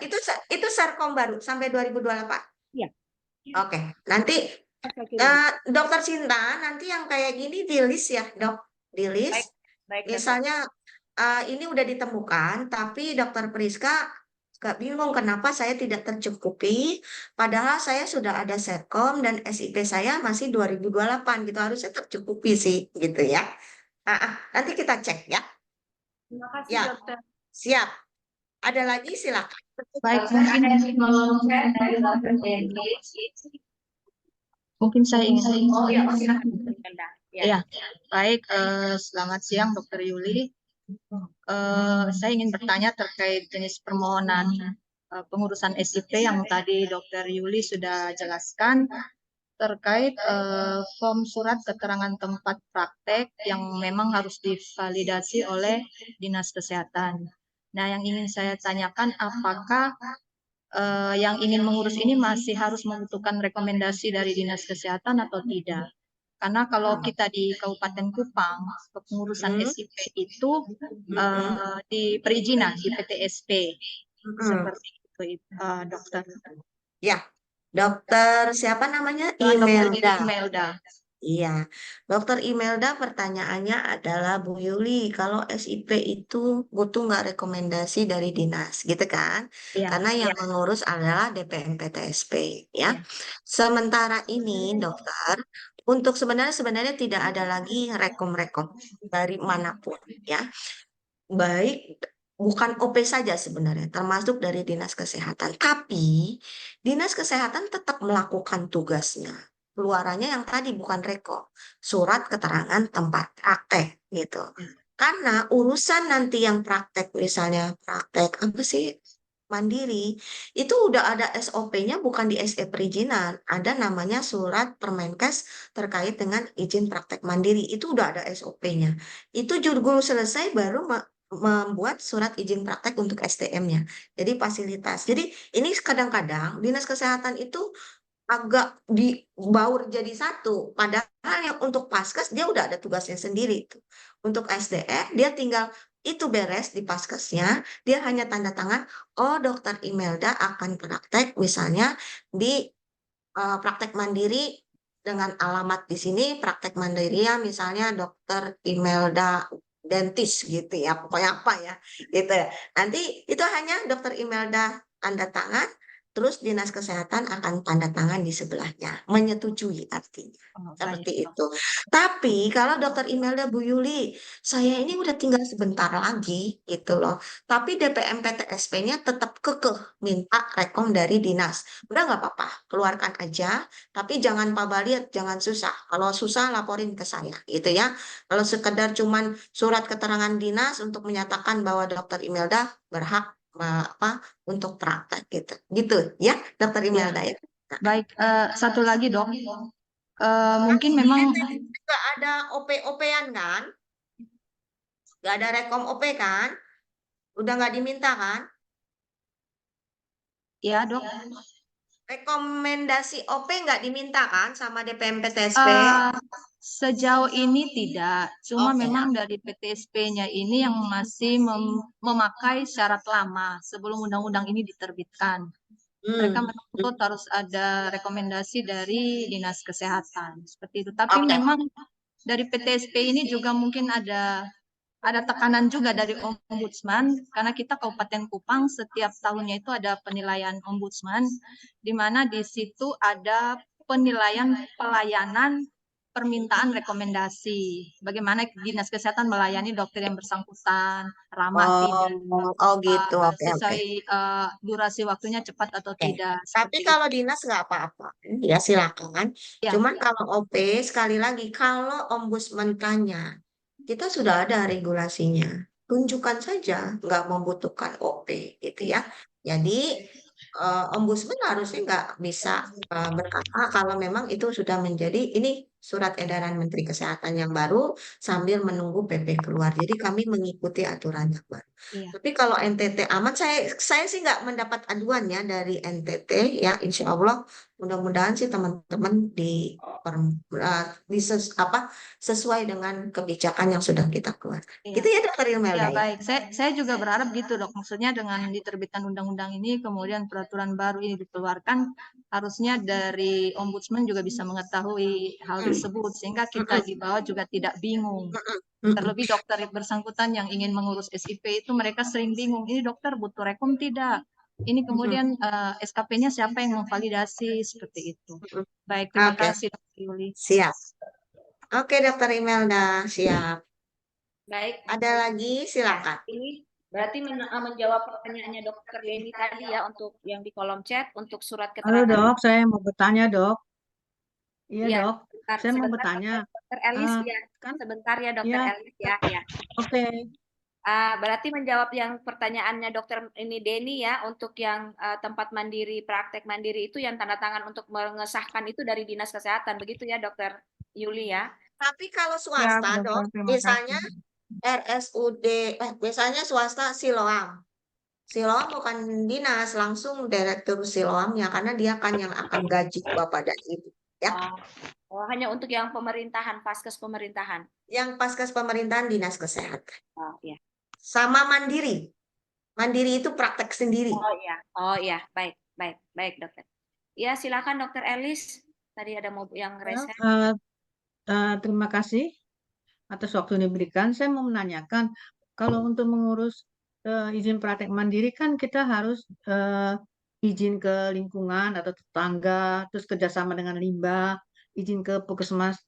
Itu Serkom baru sampai 2028. Iya. Oke, nanti Saya kirim. Dokter Sinta nanti yang kayak gini di list ya, Dok. Di Baik, list. baik, Dokter. Misalnya ini udah ditemukan, tapi Dokter Priska gak bingung kenapa saya tidak tercukupi, padahal saya sudah ada Serkom dan SIP saya masih 2028 gitu, harusnya tercukupi sih gitu ya. Nanti kita cek ya. Terima kasih, Ya, Dokter. siap. Ada lagi silakan. Baik, mungkin saya ingin. Oh ya, Ya, baik. Selamat siang, Dokter Yuli. Saya ingin bertanya terkait jenis permohonan pengurusan SIP yang tadi Dokter Yuli sudah jelaskan terkait form surat keterangan tempat praktek yang memang harus divalidasi oleh Dinas Kesehatan. Nah, yang ingin saya tanyakan, apakah yang ingin mengurus ini masih harus membutuhkan rekomendasi dari Dinas Kesehatan atau tidak? Karena kalau kita di Kabupaten Kupang, pengurusan SIP itu di perizinan, di PTSP. Seperti itu, dokter. Ya, Dokter siapa namanya? Dokter Imelda. Imelda. Iya, Dokter Imelda pertanyaannya adalah Bu Yuli, kalau SIP itu butuh nggak rekomendasi dari dinas, gitu kan? Ya, Karena yang mengurus adalah DPMPTSP, ya. Sementara ini, dokter, untuk sebenarnya tidak ada lagi rekom-rekom dari manapun, ya. Baik, bukan OP saja sebenarnya, termasuk dari Dinas Kesehatan. Tapi Dinas Kesehatan tetap melakukan tugasnya. Keluarannya yang tadi bukan reko, surat keterangan tempat praktek gitu. Karena urusan nanti yang praktek, misalnya praktek apa sih mandiri, itu udah ada SOP-nya bukan di SE perizinan, ada namanya surat Permenkes terkait dengan izin praktek mandiri, itu udah ada SOP-nya. Itu juga selesai baru membuat surat izin praktek untuk STM-nya. Jadi fasilitas. Jadi ini kadang-kadang Dinas Kesehatan itu agak dibaur jadi satu. Padahal yang untuk Paskes dia udah ada tugasnya sendiri tuh. Untuk SDR dia tinggal itu beres di Paskesnya, dia hanya tanda tangan, oh Dokter Imelda akan praktek misalnya di praktek mandiri dengan alamat di sini praktek mandiri ya misalnya Dokter Imelda Dentis gitu ya, pokoknya apa ya gitu ya. Nanti itu hanya Dokter Imelda tanda tangan, terus Dinas Kesehatan akan tanda tangan di sebelahnya, menyetujui artinya. Seperti itu. Tapi kalau Dokter Imelda Bu Yuli, saya ini udah tinggal sebentar lagi gitu loh. Tapi DPM PTSP-nya tetap kekeh minta rekom dari dinas. Udah nggak apa-apa, keluarkan aja. Tapi jangan pabaliat, jangan susah. Kalau susah laporin ke saya gitu ya. Kalau sekedar cuman surat keterangan dinas untuk menyatakan bahwa Dokter Imelda berhak untuk praktek gitu. Gitu ya, Dokter Imelda ya. Baik, satu lagi dok. Mungkin memang Nggak ada OP-OP-an kan? Nggak ada rekom OP kan? Udah nggak diminta kan? ya dok. Rekomendasi OP nggak diminta kan sama DPM PTSP? Sejauh ini tidak, cuma Oke. memang dari PTSP-nya ini yang masih memakai syarat lama sebelum undang-undang ini diterbitkan. Mereka menuntut harus ada rekomendasi dari Dinas Kesehatan seperti itu. Tapi Oke. memang dari PTSP ini juga mungkin ada tekanan juga dari Ombudsman karena kita Kabupaten Kupang setiap tahunnya itu ada penilaian Ombudsman di mana di situ ada penilaian pelayanan permintaan rekomendasi bagaimana Dinas Kesehatan melayani dokter yang bersangkutan ramah tidak gitu. Oke. sesuai durasi waktunya cepat atau Oke. tidak. Tapi Seperti kalau dinas nggak apa-apa, ya silakan. Ya. Cuman kalau OP sekali lagi, kalau Ombudsman tanya, kita sudah ada regulasinya. Tunjukkan saja, nggak membutuhkan OP, gitu ya. Jadi Ombudsman harusnya nggak bisa berkata kalau memang itu sudah menjadi ini surat edaran Menteri Kesehatan yang baru sambil menunggu PP keluar. Jadi kami mengikuti aturan yang baru. Iya. Tapi kalau NTT aman, saya sih nggak mendapat aduan ya dari NTT ya. Insya Allah mudah-mudahan sih teman-teman sesuai dengan kebijakan yang sudah kita keluarkan. Iya. Gitu ya Dokter Imelda Ya, ya. baik. Saya juga berharap gitu, Dok. Maksudnya dengan diterbitkan undang-undang ini, kemudian peraturan baru ini dikeluarkan, harusnya dari Ombudsman juga bisa mengetahui hal tersebut, sehingga kita di bawah juga tidak bingung. Terlebih dokter bersangkutan yang ingin mengurus SIP itu mereka sering bingung, ini dokter butuh rekom tidak? Ini kemudian SKP-nya siapa yang memvalidasi, seperti itu. Baik, terima Oke, kasih, Dr. Yuli. siap. Oke Dokter Imelda, siap. Baik. Ada lagi, silakan. Ini berarti menjawab pertanyaannya Dokter Yeni tadi ya untuk yang di kolom chat untuk surat Halo keterangan. dok, saya mau bertanya dok. Iya Iya, dok, sebentar, saya mau sebentar, bertanya. Dokter Elis Ah, ya. kan, Sebentar ya Dokter ya, Elis ya. Ya. oke. Berarti menjawab yang pertanyaannya Dokter ini Deni ya untuk yang tempat mandiri, praktek mandiri itu yang tanda tangan untuk mengesahkan itu dari Dinas Kesehatan, begitu ya Dokter Yuli ya? Tapi kalau Siap swasta, dokter, Dok, terima biasanya kasih. RSUD, biasanya swasta Siloam. Siloam bukan dinas, langsung direktur Siloamnya, karena dia kan yang akan gaji Bapak dan Ibu. Ya, Oh, hanya untuk yang pemerintahan, Vaskes pemerintahan. yang Paskes pemerintahan Dinas Kesehatan. Oh iya. Sama mandiri. Mandiri itu praktek sendiri. Oh iya, baik, baik, baik Dokter. Ya, silakan Dokter Elis. Tadi ada mau yang Ya, resen. terima kasih atas waktu yang diberikan. Saya mau menanyakan, kalau untuk mengurus izin praktek mandiri kan kita harus izin ke lingkungan atau tetangga, terus kerjasama dengan limbah, izin ke puskesmas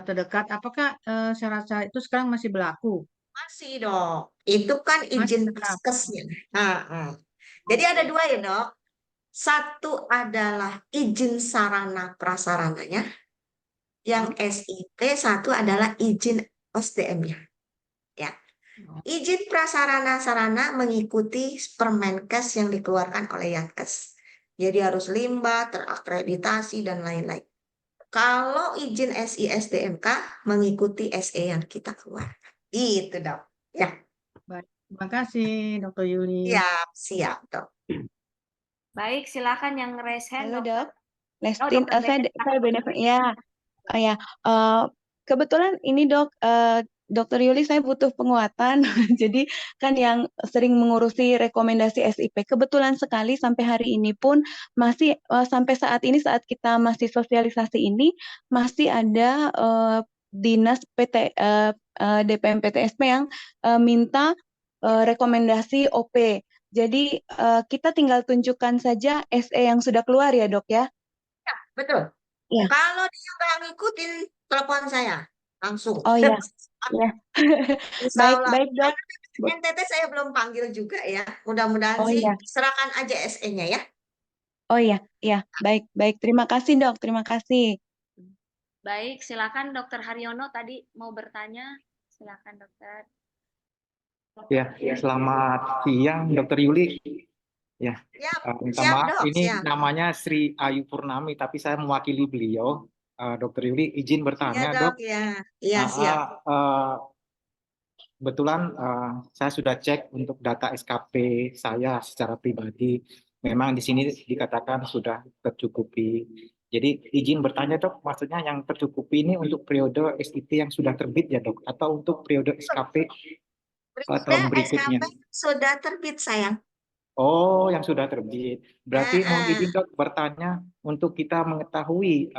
terdekat. Apakah syarat-syarat itu sekarang masih berlaku? Masih dong. Itu kan Masih izin berlaku. Paskesnya. Jadi ada dua ya dok. Satu adalah izin sarana prasarananya. Yang SIP satu adalah izin SDM-nya. Ya. Izin prasarana sarana mengikuti Permenkes yang dikeluarkan oleh Yankes. Jadi harus limbah, terakreditasi, dan lain-lain. Kalau izin SISDMK mengikuti SE yang kita keluarkan. Itu dok. Ya. Baik, terima kasih Dr. Yuli. Siap, siap dok. Baik, silakan yang raise hand, Halo Dokter. dok, Lestin, Dokter saya benefit ya, ya. Kebetulan ini dok, Dokter Yuli saya butuh penguatan, jadi kan yang sering mengurusi rekomendasi SIP, kebetulan sekali sampai hari ini pun masih sampai saat ini saat kita masih sosialisasi ini masih ada dinas PT DPM PTSP yang minta rekomendasi OP. Jadi kita tinggal tunjukkan saja SE yang sudah keluar ya dok ya. Ya, betul. Ya. Kalau dia nggak ngikutin, telepon saya langsung. Oh iya, ya. Insya Allah. Baik dok. NTT saya belum panggil juga ya. Mudah-mudahan Oh sih iya, serahkan aja SE-nya ya. oh iya, ya. Baik. Terima kasih dok, terima kasih. Baik, silakan Dokter Haryono tadi mau bertanya. Silakan Dokter. Ya, selamat siang Dokter Yuli. Ya, minta siap, maaf, Dok, ini siap. namanya Sri Ayu Purnami, tapi saya mewakili beliau. Dokter Yuli, izin Iya bertanya, dok, Dok. ya. Iya siap. Kebetulan saya sudah cek untuk data SKP saya secara pribadi. Memang di sini dikatakan sudah tercukupi. Jadi izin bertanya dok, maksudnya yang tercukupi ini untuk periode SIP yang sudah terbit ya dok, atau untuk periode SKP tahun berikutnya? SKP sudah terbit sayang. Oh, yang sudah terbit. Berarti mohon izin dok bertanya untuk kita mengetahui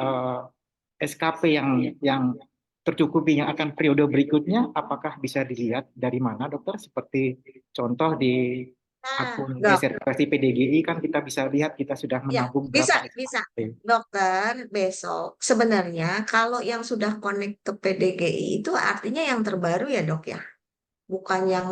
SKP yang tercukupi yang akan periode berikutnya, apakah bisa dilihat dari mana dokter? Seperti contoh di akun reservasi PDGI kan kita bisa lihat kita sudah menabung bisa, berapa bisa. SKP. Dokter, besok sebenarnya kalau yang sudah connect ke PDGI itu artinya yang terbaru ya dok ya? Bukan yang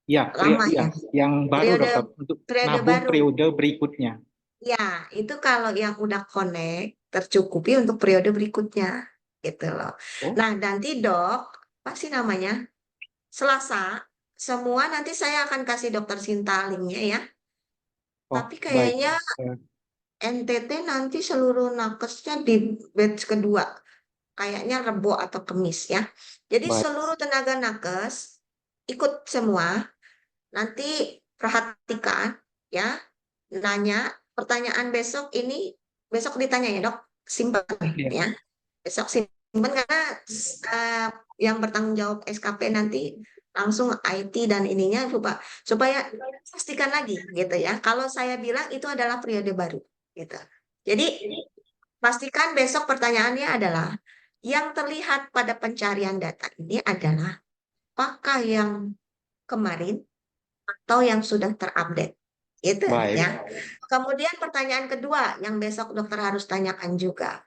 Ya, lama ya? yang baru Periode- dokter untuk periode nabung baru. periode berikutnya. Ya, itu kalau yang udah connect tercukupi untuk periode berikutnya gitu loh. Oh. Nah, nanti dok, apa sih namanya? Selasa, semua nanti saya akan kasih dokter Sinta linknya ya. Oh, Tapi baik. kayaknya NTT nanti seluruh nakesnya di batch kedua. Kayaknya Rebo atau Kemis ya. Jadi Baik. seluruh tenaga nakes ikut semua. Nanti perhatikan ya. Nanya pertanyaan besok ini besok ditanya ya dok. Simpan Iya. ya. Besok simpan karena yang bertanggung jawab SKP nanti langsung IT dan ininya supaya pastikan lagi gitu ya. Kalau saya bilang itu adalah periode baru gitu. Jadi pastikan besok pertanyaannya adalah yang terlihat pada pencarian data ini adalah apakah yang kemarin atau yang sudah terupdate gitu Baik. ya. Kemudian pertanyaan kedua yang besok dokter harus tanyakan juga.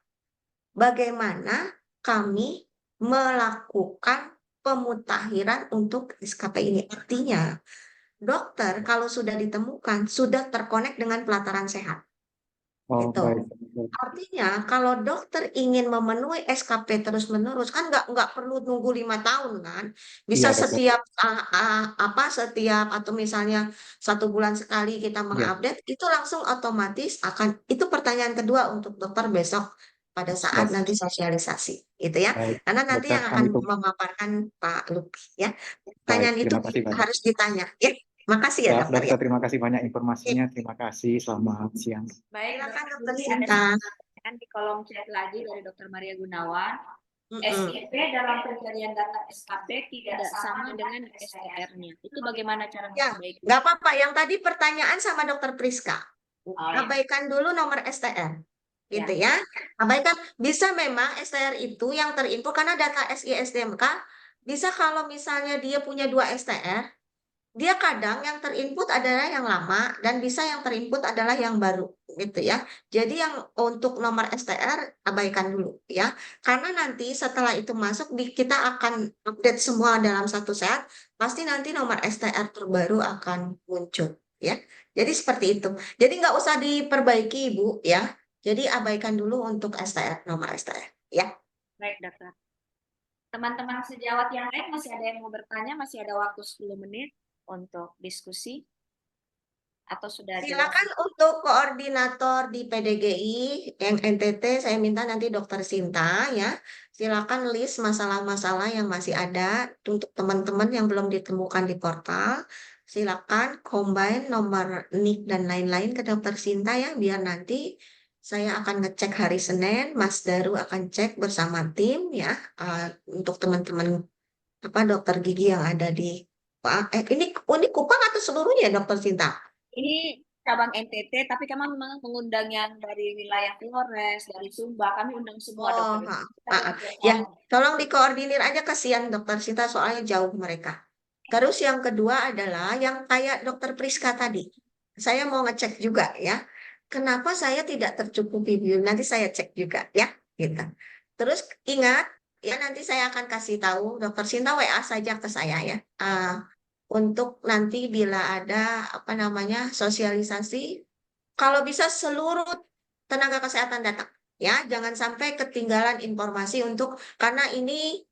Bagaimana kami melakukan pemutakhiran untuk SKP ini? Artinya, dokter kalau sudah ditemukan sudah terkonek dengan pelataran sehat. Oh, Gitu. baik. Artinya kalau dokter ingin memenuhi SKP terus-menerus kan nggak perlu nunggu 5 tahun kan, bisa Iya, dokter. setiap atau misalnya 1 bulan sekali kita Iya. mengupdate itu langsung otomatis akan itu pertanyaan kedua untuk dokter besok pada saat Baik. nanti sosialisasi gitu ya, Baik, karena nanti dokter yang akan kami memaparkan Pak Lupi ya. baik. Pertanyaan itu Terima kasih banyak. harus ditanya ya. Makasih ya Ya, dokter ya. dokter, terima kasih banyak informasinya. Terima kasih. Selamat siang. Baik, Silakan Dokter dokter Yuli, ada Sinta. pertanyaan di kolom chat lagi dari Dokter Maria Gunawan. Mm-mm. SIP dalam pencarian data SKP tidak sama dengan STR-nya. Itu bagaimana cara Ya, memperbaiki? nggak apa-apa. Yang tadi pertanyaan sama dokter Priska. Oh, ya. Abaikan dulu nomor STR. Gitu Ya. ya. Abaikan. Bisa memang STR itu yang terinput karena data SI-SDMK bisa kalau misalnya dia punya 2 STR, dia kadang yang terinput adalah yang lama dan bisa yang terinput adalah yang baru gitu ya. Jadi yang untuk nomor STR abaikan dulu ya. Karena nanti setelah itu masuk kita akan update semua dalam satu set, pasti nanti nomor STR terbaru akan muncul ya. Jadi seperti itu. Jadi nggak usah diperbaiki Ibu ya. Jadi abaikan dulu untuk STR, nomor STR ya. Baik, Dokter. Teman-teman sejawat yang lain masih ada yang mau bertanya? Masih ada waktu 10 menit untuk diskusi? Atau sudah jelas? Silakan untuk koordinator di PDGI yang NTT saya minta nanti Dokter Sinta ya. Silakan list masalah-masalah yang masih ada untuk teman-teman yang belum ditemukan di portal. Silakan combine nomor NIK dan lain-lain ke Dokter Sinta ya biar nanti saya akan ngecek hari Senin, Mas Daru akan cek bersama tim ya untuk teman-teman dokter gigi yang ada di ini Kupang atau seluruhnya Dokter Sinta? Ini cabang NTT, tapi kami memang mengundang yang dari wilayah Flores, dari Sumba. Kami undang semua Oh, dokter. ya, tolong dikoordinir aja kasihan Dokter Sinta soalnya jauh mereka. Terus yang kedua adalah yang kayak Dokter Priska tadi. Saya mau ngecek juga ya. Kenapa saya tidak tercukupi bill? Nanti saya cek juga ya, gitu. Terus ingat ya nanti saya akan kasih tahu Dokter Sinta WA saja ke saya ya. Untuk nanti bila ada sosialisasi, kalau bisa seluruh tenaga kesehatan datang ya, jangan sampai ketinggalan informasi karena ini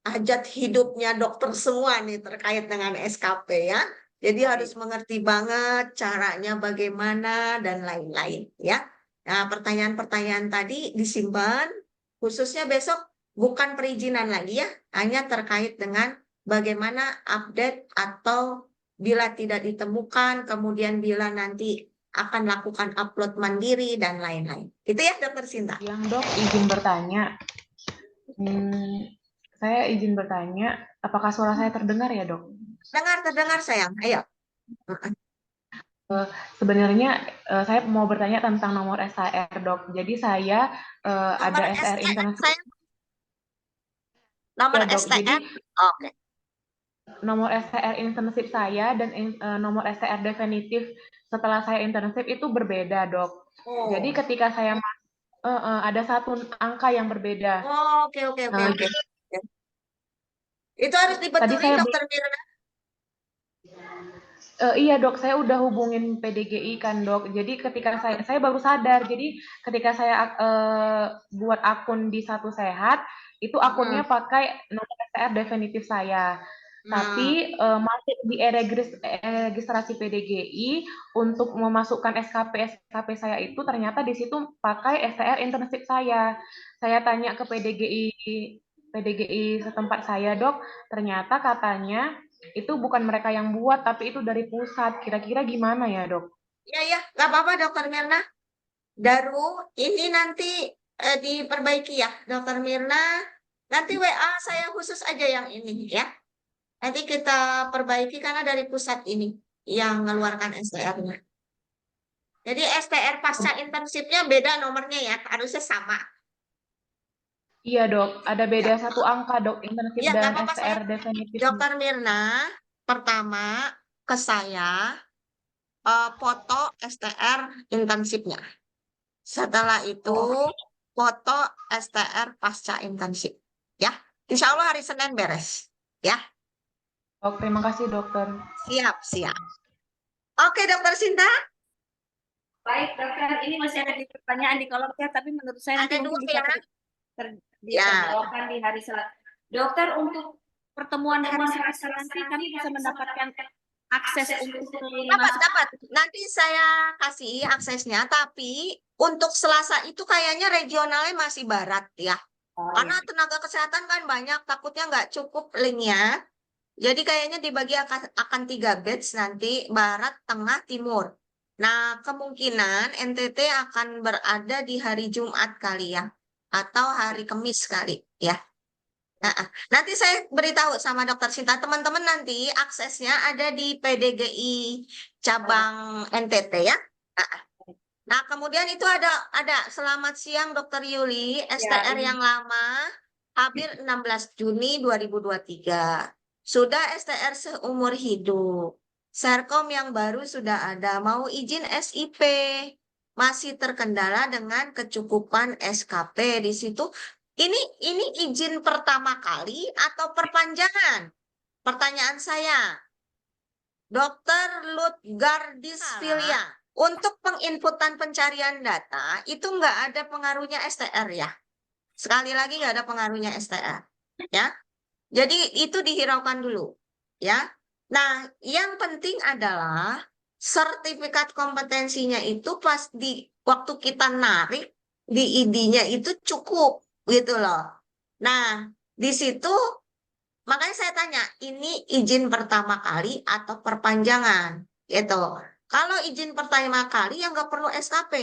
hajat hidupnya dokter semua nih terkait dengan SKP ya. Jadi harus mengerti banget caranya bagaimana dan lain-lain ya. Nah, pertanyaan-pertanyaan tadi disimpan khususnya besok bukan perizinan lagi ya, hanya terkait dengan bagaimana update atau bila tidak ditemukan, kemudian bila nanti akan lakukan upload mandiri dan lain-lain. Itu ya Dokter Sinta. Yang dok izin bertanya, saya izin bertanya, apakah suara saya terdengar ya dok? Terdengar sayang, ayo. Sebenarnya saya mau bertanya tentang nomor SHR dok. Jadi saya ada SHR internship. Nomor Ya, dok. STR? Jadi Oke. nomor SHR internship saya dan nomor SHR definitif setelah saya internship itu berbeda dok. Jadi ketika saya ada satu angka yang berbeda. Oke. Itu harus dibetulin Dokter Mirna. Iya dok, saya udah hubungin PDGI kan dok. Jadi ketika saya baru sadar. Jadi ketika saya buat akun di Satu Sehat, itu akunnya pakai nomor SHR definitif saya. Tapi masuk di registrasi PDGI untuk memasukkan SKP saya itu ternyata di situ pakai STR internship saya. Saya tanya ke PDGI setempat saya, Dok, ternyata katanya itu bukan mereka yang buat, tapi itu dari pusat. Kira-kira gimana ya, Dok? Ya, nggak apa-apa, Dokter Mirna. Daru, ini nanti diperbaiki ya, Dokter Mirna. Nanti WA saya khusus aja yang ini ya. Nanti kita perbaiki karena dari pusat ini yang mengeluarkan STR-nya. Jadi STR pasca internshipnya beda nomornya ya, harusnya sama. Iya, Dok. Ada beda satu angka, Dok, internship Ya, nggak dan apa-apa, STR definitif. Dokter Mirna, pertama ke saya foto STR internshipnya. Setelah itu foto STR pasca internship. Ya, insya Allah hari Senin beres. Ya, Oh, terima kasih, Dokter. siap. Oke, Dokter Sinta. Baik, dokter, ini masih ada pertanyaan di kolom chat, tapi menurut saya nanti Ada mungkin dua bisa ya. Ya. terjawabkan di hari selanjutnya. Dokter, untuk pertemuan hari Selasa nanti kami bisa mendapatkan akses untuk Dapat. Nanti saya kasih aksesnya, tapi untuk Selasa itu kayaknya regionalnya masih barat ya. Karena tenaga kesehatan kan banyak, takutnya nggak cukup linknya. Jadi kayaknya dibagi akan 3 batch nanti, barat, tengah, timur. Nah, kemungkinan NTT akan berada di hari Jumat kali ya, atau hari Kamis kali ya. Nanti saya beritahu sama Dokter Sinta, teman-teman nanti aksesnya ada di PDGI cabang NTT ya. Nah, kemudian itu ada selamat siang Dokter Yuli, STR yang lama hampir 16 Juni 2023. Sudah STR seumur hidup. Serkom yang baru sudah ada, mau izin SIP. Masih terkendala dengan kecukupan SKP di situ. Ini izin pertama kali atau perpanjangan? Pertanyaan saya. Dr. Lutgardis Filia, untuk penginputan pencarian data itu nggak ada pengaruhnya STR ya. Sekali lagi nggak ada pengaruhnya STR. Ya. Jadi itu dihiraukan dulu. Ya. Nah, yang penting adalah sertifikat kompetensinya itu pas di waktu kita narik di ID-nya itu cukup gitu loh. Nah, di situ makanya saya tanya, ini izin pertama kali atau perpanjangan? Gitu. Kalau izin pertama kali ya nggak perlu SKP.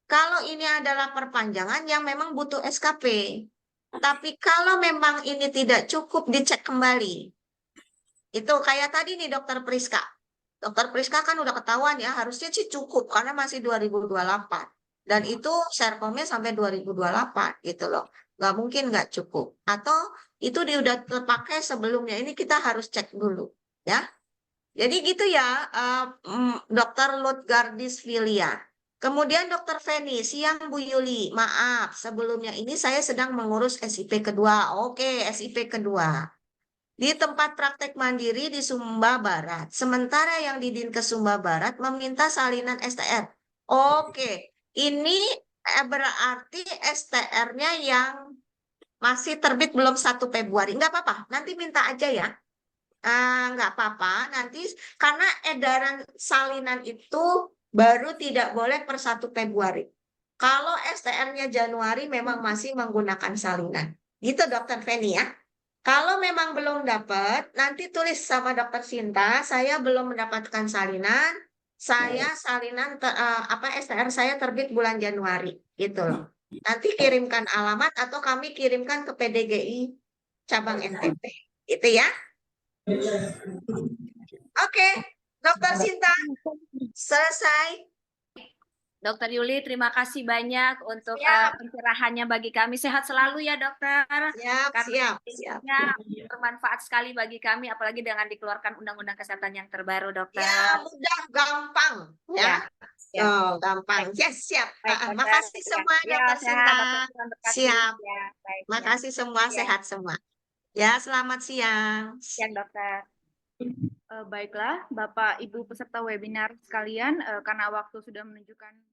Kalau ini adalah perpanjangan yang memang butuh SKP. Tapi kalau memang ini tidak cukup, dicek kembali. Itu kayak tadi nih Dokter Priska. Dokter Priska kan udah ketahuan ya, harusnya sih cukup karena masih 2028. Dan itu Serkomnya sampai 2028 gitu loh. Nggak mungkin nggak cukup. Atau itu dia udah terpakai sebelumnya. Ini kita harus cek dulu ya. Jadi gitu ya, Dokter Lutgardis Filia. Kemudian Dokter Feni, siang Bu Yuli. Maaf, sebelumnya ini saya sedang mengurus SIP kedua. Oke, SIP kedua. Di tempat praktek mandiri di Sumba Barat. Sementara yang di Dinkes Sumba Barat meminta salinan STR. Oke, ini berarti STR-nya yang masih terbit belum 1 Februari. Nggak apa-apa, nanti minta aja ya. Nggak apa-apa, nanti karena edaran salinan itu baru tidak boleh per 1 Februari. Kalau STR-nya Januari memang masih menggunakan salinan. Gitu Dokter Feni ya. Kalau memang belum dapat, nanti tulis sama Dokter Sinta, saya belum mendapatkan salinan, saya salinan STR saya terbit bulan Januari, gitu loh. Nanti kirimkan alamat atau kami kirimkan ke PDGI cabang NTT, gitu ya. Oke, Dokter Sinta, selesai. Dokter Yuli, terima kasih banyak untuk pencerahannya bagi kami. Sehat selalu ya dokter. Siap. Bermanfaat sekali bagi kami, apalagi dengan dikeluarkan Undang-Undang Kesehatan yang terbaru, dokter. Ya, mudah, gampang. Ya. Oh, gampang. Yes, siap. Makasih semua Dokter Sinta. Siap. Makasih semua, sehat semua. Ya, selamat siang. Siang, dokter. Baiklah, Bapak Ibu peserta webinar sekalian, karena waktu sudah menunjukkan